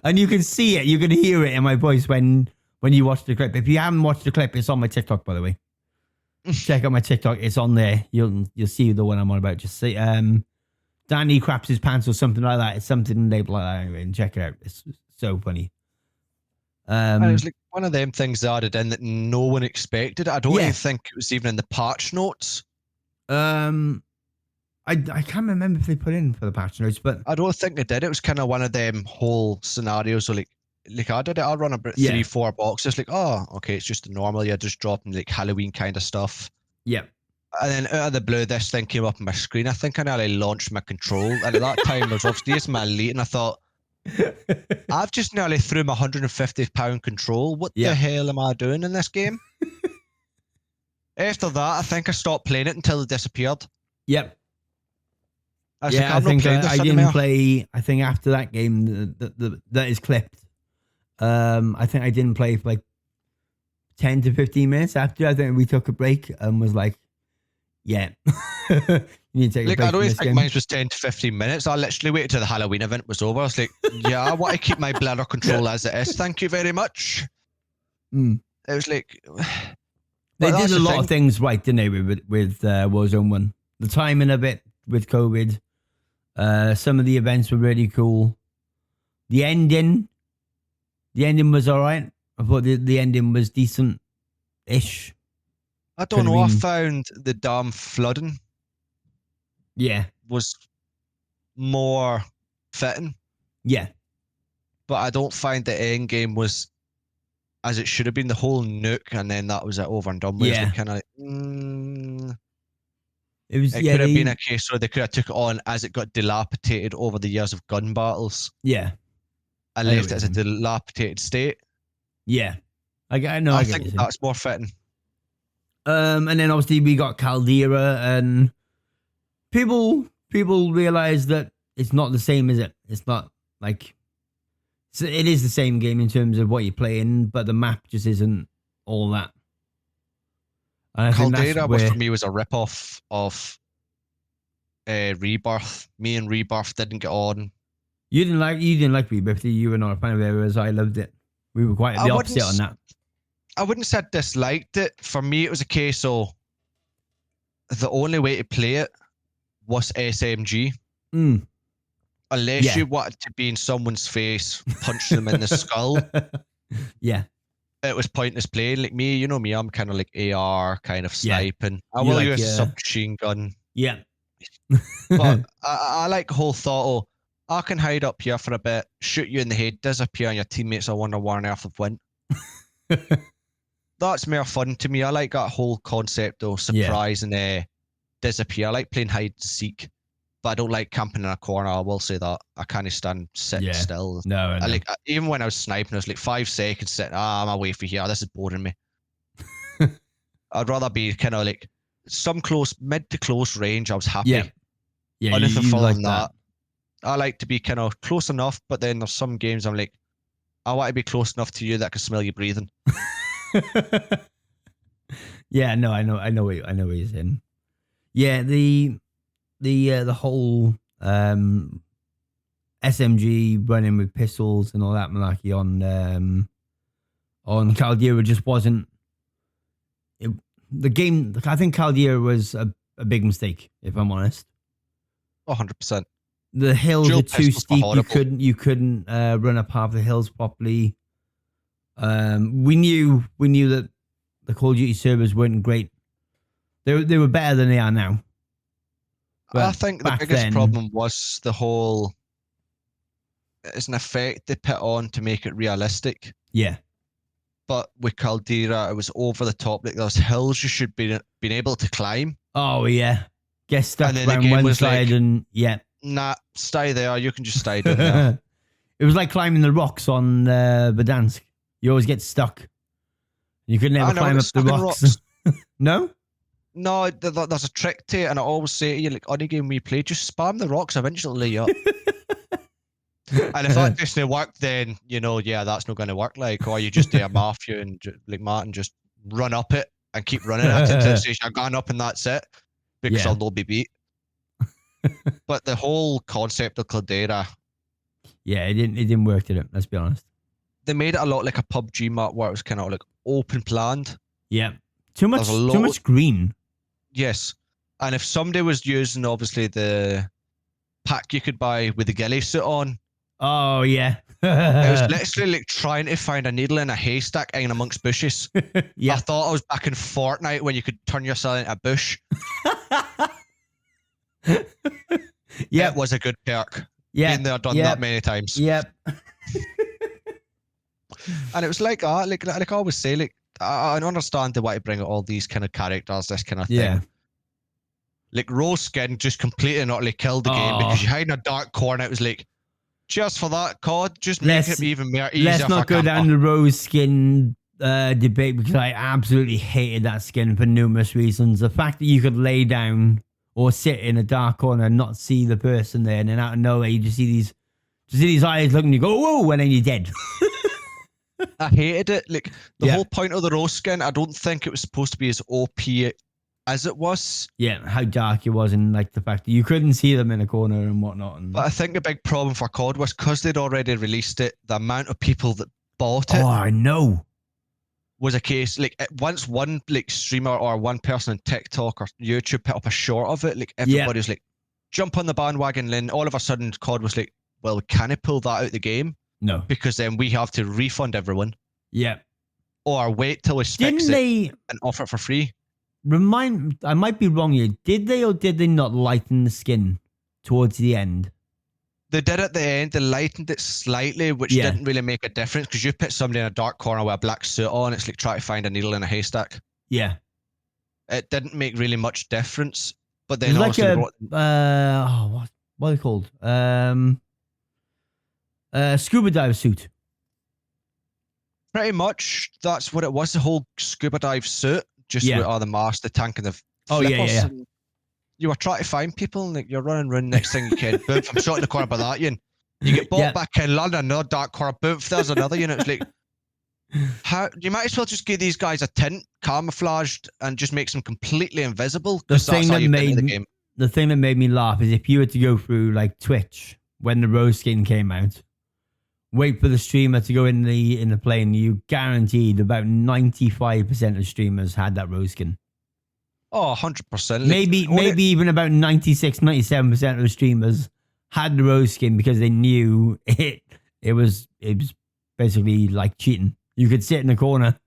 Speaker 1: And you can see it, you can hear it in my voice when you watch the clip. If you haven't watched the clip, it's on my TikTok, by the way. Check out my TikTok, it's on there. You'll see the one I'm on about. Just say Danny craps his pants or something like that. It's something labeled like that anyway, and check it out. It's so funny.
Speaker 2: And it was like one of them things they added in that no one expected. I don't even think it was even in the patch notes.
Speaker 1: I can't remember if they put in for the patch notes, but
Speaker 2: I don't think they did. It was kind of one of them whole scenarios. So like I did it. I run about 3-4 boxes. Like, oh, okay, it's just normal. You're just dropping like Halloween kind of stuff.
Speaker 1: Yeah.
Speaker 2: And then out of the blue, this thing came up on my screen. I think I nearly launched my control. And at that time, I was obviously using my elite, and I thought, I've just nearly threw my £150 control. What the hell am I doing in this game? After that, I think I stopped playing it until it disappeared.
Speaker 1: Yep.
Speaker 2: I think
Speaker 1: I didn't play. I think after that game that is clipped. I think I didn't play for like 10 to 15 minutes after. I think we took a break and was like, yeah, you need to take a break.
Speaker 2: I don't even think mine was 10 to 15 minutes. I literally waited till the Halloween event was over. I was like, yeah, I want to keep my bladder control as it is. Thank you very much. It was like,
Speaker 1: they did a lot of things right, didn't they, with Warzone 1? The timing of it with COVID. Some of the events were really cool. The ending was all right. I thought the ending was decent-ish.
Speaker 2: I don't know. I found the damn flooding.
Speaker 1: Yeah.
Speaker 2: Was more fitting.
Speaker 1: Yeah.
Speaker 2: But I don't find the end game was as it should have been. The whole nuke and then that was it, over and done with.
Speaker 1: Yeah.
Speaker 2: Kind of.
Speaker 1: It
Speaker 2: could have been a case where they could have took it on as it got dilapidated over the years of gun battles.
Speaker 1: Yeah.
Speaker 2: And left it as a dilapidated state.
Speaker 1: Yeah. I think
Speaker 2: that's more fitting.
Speaker 1: And then obviously we got Caldera, and people realize that it's not the same, is it? It's not like it is the same game in terms of what you're playing, but the map just isn't all that. And
Speaker 2: Caldera for me was a rip-off of Rebirth. Me and Rebirth didn't get on.
Speaker 1: You didn't like Rebirth. You were not a fan of it, whereas I loved it. We were quite the opposite on that.
Speaker 2: I wouldn't say I disliked it. For me, it was a case of the only way to play it was SMG. Unless you wanted to be in someone's face, punch them in the skull.
Speaker 1: Yeah.
Speaker 2: It was pointless playing. Like me, you know me, I'm kind of like AR, kind of sniping. I will use a submachine gun.
Speaker 1: Yeah.
Speaker 2: But I like the whole thought of, I can hide up here for a bit, shoot you in the head, disappear, and your teammates will wonder where on earth I've went. That's more fun to me. I like that whole concept of surprise and disappear. I like playing hide and seek, but I don't like camping in a corner. I will say that. I can't stand sitting still.
Speaker 1: No,
Speaker 2: I like, even when I was sniping, I was like 5 seconds sitting, I'm away from here. This is boring me. I'd rather be kind of like some mid to close range. I was happy.
Speaker 1: Yeah.
Speaker 2: Anything
Speaker 1: you
Speaker 2: further
Speaker 1: like
Speaker 2: than that. I like to be kind of close enough, but then there's some games I'm like, I want to be close enough to you that I can smell you breathing.
Speaker 1: Yeah, no, I know what you're saying. Yeah, the whole SMG running with pistols and all that malarkey on Caldera just wasn't the game. I think Caldera was a big mistake, if I'm honest.
Speaker 2: 100%.
Speaker 1: The hills are too steep. You couldn't run up half the hills properly. We knew that the Call of Duty servers weren't great. They were better than they are now. But
Speaker 2: I think the biggest problem was the whole. It's an effect they put on to make it realistic.
Speaker 1: Yeah.
Speaker 2: But with Caldera, it was over the top. Like those hills you should be been able to climb.
Speaker 1: Oh yeah. Get stuck around one side and
Speaker 2: Nah, stay there. You can just stay down there.
Speaker 1: It was like climbing the rocks on Verdansk. You always get stuck. You could never climb up the rocks. No?
Speaker 2: No, there's a trick to it, and I always say to you, like, any game we play, just spam the rocks, eventually you up. And if that doesn't work, then, that's not going to work. Like, or you just do a mafia and, like Martin, just run up it and keep running at it until it says you're gone up and that's it, because I'll not be beat. But the whole concept of Caldera,
Speaker 1: it didn't work, did it? Let's be honest.
Speaker 2: They made it a lot like a PUBG map where it was kind of like open planned.
Speaker 1: Yeah, too much green.
Speaker 2: Yes, and if somebody was using obviously the pack you could buy with the ghillie suit on.
Speaker 1: Oh yeah.
Speaker 2: It was literally like trying to find a needle in a haystack hanging amongst bushes.
Speaker 1: Yeah.
Speaker 2: I thought I was back in Fortnite when you could turn yourself into a bush.
Speaker 1: Yeah,
Speaker 2: it was a good perk.
Speaker 1: Yeah,
Speaker 2: been there, done that many times.
Speaker 1: Yep.
Speaker 2: And it was like like I always say, like I understand the way to bring out all these kind of characters, this kind of thing.
Speaker 1: Yeah.
Speaker 2: Like Rose Skin just completely and utterly killed the game because you hide in a dark corner. It was like, cheers for that, COD. Just make it even more easier.
Speaker 1: Let's not go down the rose skin debate, because I absolutely hated that skin for numerous reasons. The fact that you could lay down or sit in a dark corner and not see the person there, and then out of nowhere you just see these eyes looking, you go, whoa, and then you're dead.
Speaker 2: I hated it. Like, the whole point of the rose skin, I don't think it was supposed to be as OP as it was.
Speaker 1: Yeah, how dark it was, and like the fact that you couldn't see them in a corner and whatnot.
Speaker 2: But I think the big problem for COD was because they'd already released it, the amount of people that bought it.
Speaker 1: Oh, I know.
Speaker 2: Was a case, like, once one like streamer or one person on TikTok or YouTube put up a short of it, like, everybody was like, jump on the bandwagon, then all of a sudden COD was like, well, can I pull that out of the game?
Speaker 1: No.
Speaker 2: Because then we have to refund everyone.
Speaker 1: Yeah.
Speaker 2: Or wait till we fix it and offer it for free.
Speaker 1: I might be wrong here. Did they or did they not lighten the skin towards the end?
Speaker 2: They did at the end. They lightened it slightly, which didn't really make a difference, because you put somebody in a dark corner with a black suit on, it's like trying to find a needle in a haystack. Yeah. It didn't make really much difference. But then
Speaker 1: like what are they called? Scuba dive suit.
Speaker 2: Pretty much, that's what it was. The whole scuba dive suit, just with all the mask, the tank, and the flippers. And you were trying to find people, and like, you're running around. Next thing you can, boom! I'm shot in the corner by that unit. You get bought back in London, another dark corner. Boom! There's another unit. It's like, how you might as well just give these guys a tint, camouflaged, and just makes them completely invisible.
Speaker 1: The thing that made me laugh is if you were to go through like Twitch when the rose skin came out, wait for the streamer to go in the plane, you guaranteed about 95% of streamers had that rose skin.
Speaker 2: Oh, 100%.
Speaker 1: Maybe even about 96, 97% of the streamers had the rose skin because they knew it was basically like cheating. You could sit in the corner.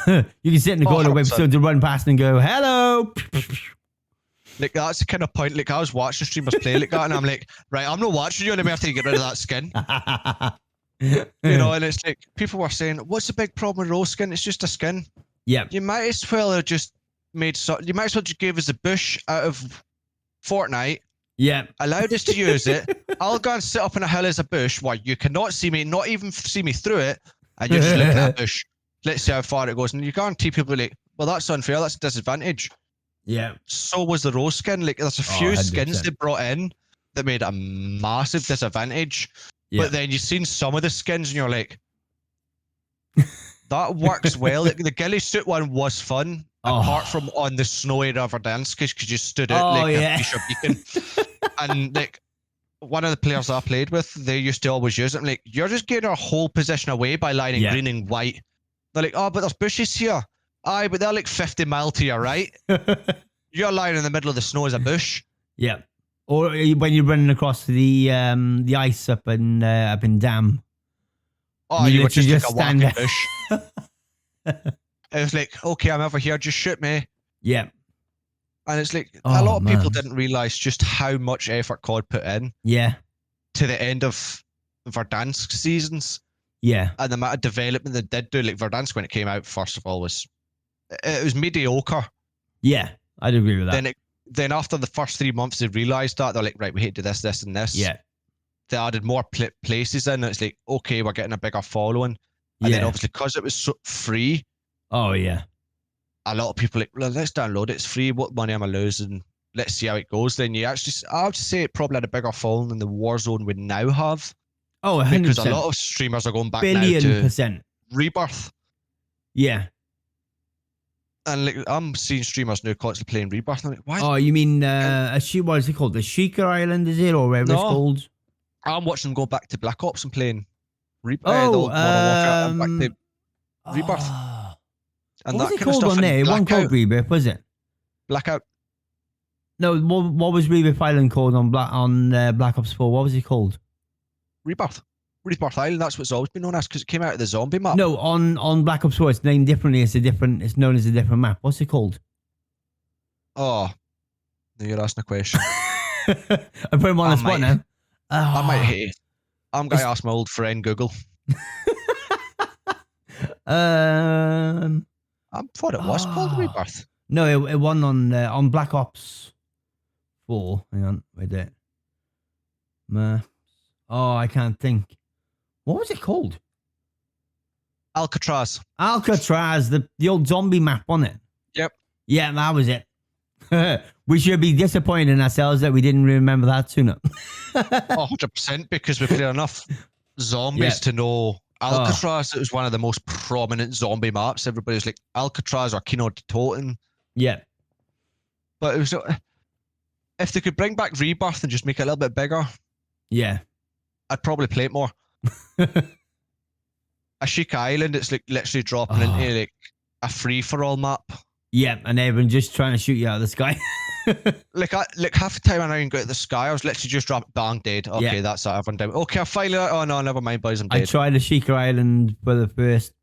Speaker 1: You can sit in the corner, wait for someone to run past and go, hello.
Speaker 2: Like, that's the kind of point. Like, I was watching streamers play like that, and I'm like, right, I'm not watching you anymore after you get rid of that skin. You know, and it's like, people were saying, what's the big problem with rose skin? It's just a skin. Yeah. You might as well have just you might as well just give us a bush out of Fortnite. Yeah. Allowed us to use it. I'll go and sit up in a hill as a bush where you cannot see me, not even see me through it, and you're just looking at a bush. Let's see how far it goes. And you guarantee people like, well, that's unfair, that's a disadvantage. Yeah. So was the rose skin. Like, there's a few skins they brought in that made a massive disadvantage. Yeah. But then you've seen some of the skins and you're like, that works well. Like, the ghillie suit one was fun, apart from on the snowy River Dance, because you stood out like a Bishop Beacon. And like, one of the players I played with, they used to always use it. I'm like, you're just getting our whole position away by lying in green and white. They're like, oh, but there's bushes here. Aye, but they're like 50 miles to your right. You're lying in the middle of the snow as a bush. Yeah. Or when you're running across the ice up in Dam. Oh, you would just like a walking bush. It was like, okay, I'm over here, just shoot me. Yeah. And it's like, a lot of people didn't realise just how much effort COD put in. Yeah. To the end of Verdansk seasons. Yeah. And the amount of development they did do. Like, Verdansk, when it came out, first of all, was mediocre. Yeah, I'd agree with that. Then after the first 3 months, they realised that. They're like, right, we hate to do this, this, and this. Yeah. They added more places in, and it's like, okay, we're getting a bigger following. And then obviously, because it was so free. Oh, yeah. A lot of people are like, well, let's download it. It's free. What money am I losing? Let's see how it goes. Then I would say it probably had a bigger following than the Warzone would now have. Oh, 100%. Because a lot of streamers are going back now to Rebirth. Yeah. And like, I'm seeing streamers now constantly playing Rebirth. And I'm like, why? Oh, you mean what is it called? The Sheikah Island, is it, or whatever it's called? I'm watching them go back to Black Ops and playing Rebirth. Back to Rebirth. And what was it called on there? It wasn't called Rebirth, was it? Blackout. No, what was Rebirth Island called on Black Ops 4? What was it called? Rebirth. Rebirth Island, that's what it's always been known as, because it came out of the zombie map. No, on Black Ops 4, it's named differently. It's known as a different map. What's it called? Oh, now you're asking a question. I put him on the spot now. I might hate it. I'm going to ask my old friend Google. I thought it was called Rebirth. No, it won on Black Ops 4. Hang on, wait there.
Speaker 1: Oh, I can't think. What was it called?
Speaker 2: Alcatraz.
Speaker 1: Alcatraz, the old zombie map on it.
Speaker 2: Yep.
Speaker 1: Yeah, that was it. We should be disappointed in ourselves that we didn't remember that sooner.
Speaker 2: 100%, because we played enough zombies to know Alcatraz. It was one of the most prominent zombie maps. Everybody was like, Alcatraz or Kino de Toten.
Speaker 1: Yeah.
Speaker 2: But it was, if they could bring back Rebirth and just make it a little bit bigger,
Speaker 1: yeah,
Speaker 2: I'd probably play it more. Ashika Island, it's like literally dropping into like a free-for-all map.
Speaker 1: Yeah, and everyone just trying to shoot you out of the sky.
Speaker 2: like half the time when I even go to the sky, I was literally just dropped, bang, dead. Okay, that's it, everyone down. Okay, I finally, oh no, never mind, boys, I'm dead.
Speaker 1: I tried Ashika Island for the first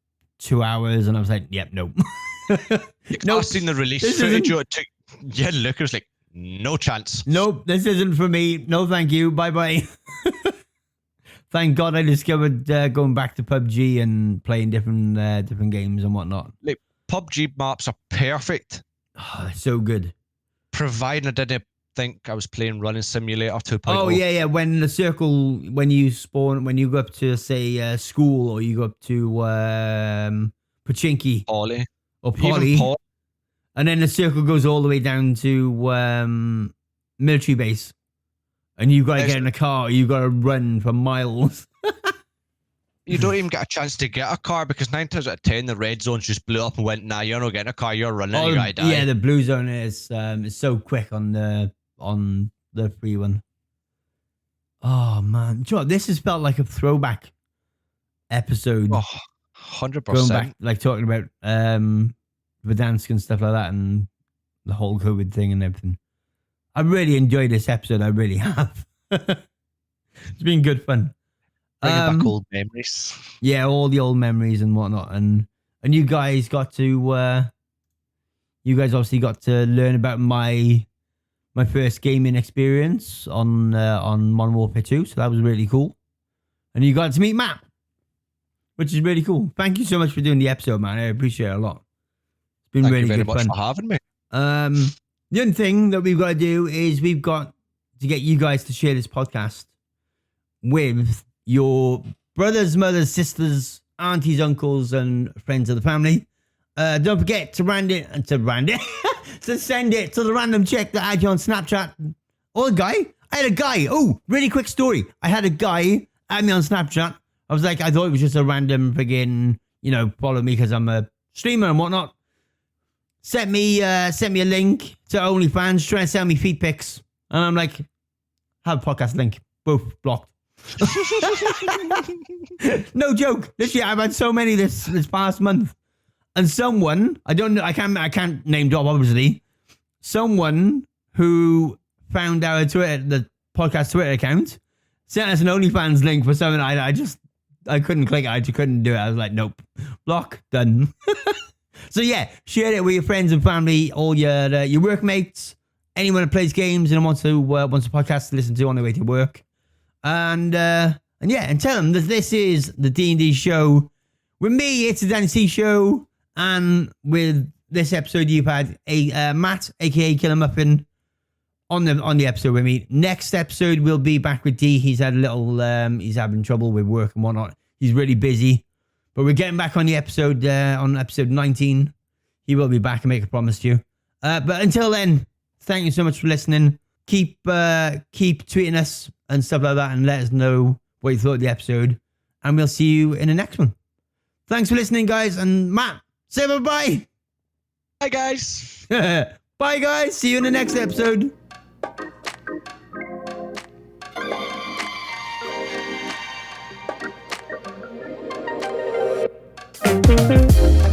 Speaker 1: 2 hours, and I was like, yep, nope.
Speaker 2: Nope. I've seen the release footage. Yeah, look, it was like, no chance.
Speaker 1: Nope, this isn't for me. No, thank you. Bye-bye. Thank God I discovered going back to PUBG and playing different games and whatnot.
Speaker 2: Like, PUBG maps are perfect.
Speaker 1: Oh, so good.
Speaker 2: Providing I didn't think I was playing Running Simulator 2.0.
Speaker 1: Oh, yeah. When the circle, when you spawn, when you go up to, say, school, or you go up to Pochinki.
Speaker 2: Polly.
Speaker 1: Or Polly. And then the circle goes all the way down to military base. And you've got to get in a car, you've got to run for miles.
Speaker 2: You don't even get a chance to get a car, because 9 times out of 10, the red zones just blew up and went, nah, you're not getting a car, you're running, you gotta die.
Speaker 1: Yeah, the blue zone is so quick on the free one. Oh, man. Do you know what? This has felt like a throwback episode.
Speaker 2: Oh, 100%.
Speaker 1: Going back, like talking about Verdansk and stuff like that, and the whole COVID thing and everything. I really enjoyed this episode. I really have. It's been good fun.
Speaker 2: Bringing back old memories.
Speaker 1: Yeah, all the old memories and whatnot, and you guys got to, you guys obviously got to learn about my first gaming experience on Modern Warfare 2, so that was really cool. And you got to meet Matt, which is really cool. Thank you so much for doing the episode, man. I appreciate it a lot. It's been really good fun.
Speaker 2: Thank you very much for having me.
Speaker 1: The only thing that we've got to do is we've got to get you guys to share this podcast with your brothers, mothers, sisters, aunties, uncles, and friends of the family. Don't forget to send it to the random chick that I had you on Snapchat. Or I had a guy. Oh, really quick story. I had a guy add me on Snapchat. I was like, I thought it was just a random friggin', follow me because I'm a streamer and whatnot. Sent me a link to OnlyFans, trying to sell me feet pics. And I'm like, have a podcast link. Both blocked. No joke. Literally, I've had so many this past month. And someone, I can't name drop, obviously. Someone who found our the podcast Twitter account, sent us an OnlyFans link for something I couldn't click it. I just couldn't do it. I was like, nope. Block, done. So yeah, share it with your friends and family, all your workmates, anyone that plays games and wants a podcast to listen to on their way to work, and tell them that this is the D&D show. With me, it's the Danny C show, and with this episode, you've had Matt, aka Killer Muffin, on the episode with me. Next episode, we'll be back with D. He's had a little, he's having trouble with work and whatnot. He's really busy. But we're getting back on the episode, on episode 19. He will be back, I make a promise to you. But until then, thank you so much for listening. Keep tweeting us and stuff like that, and let us know what you thought of the episode. And we'll see you in the next one. Thanks for listening, guys. And Matt, say bye-bye.
Speaker 2: Bye, guys.
Speaker 1: Bye, guys. See you in the next episode. Thank you.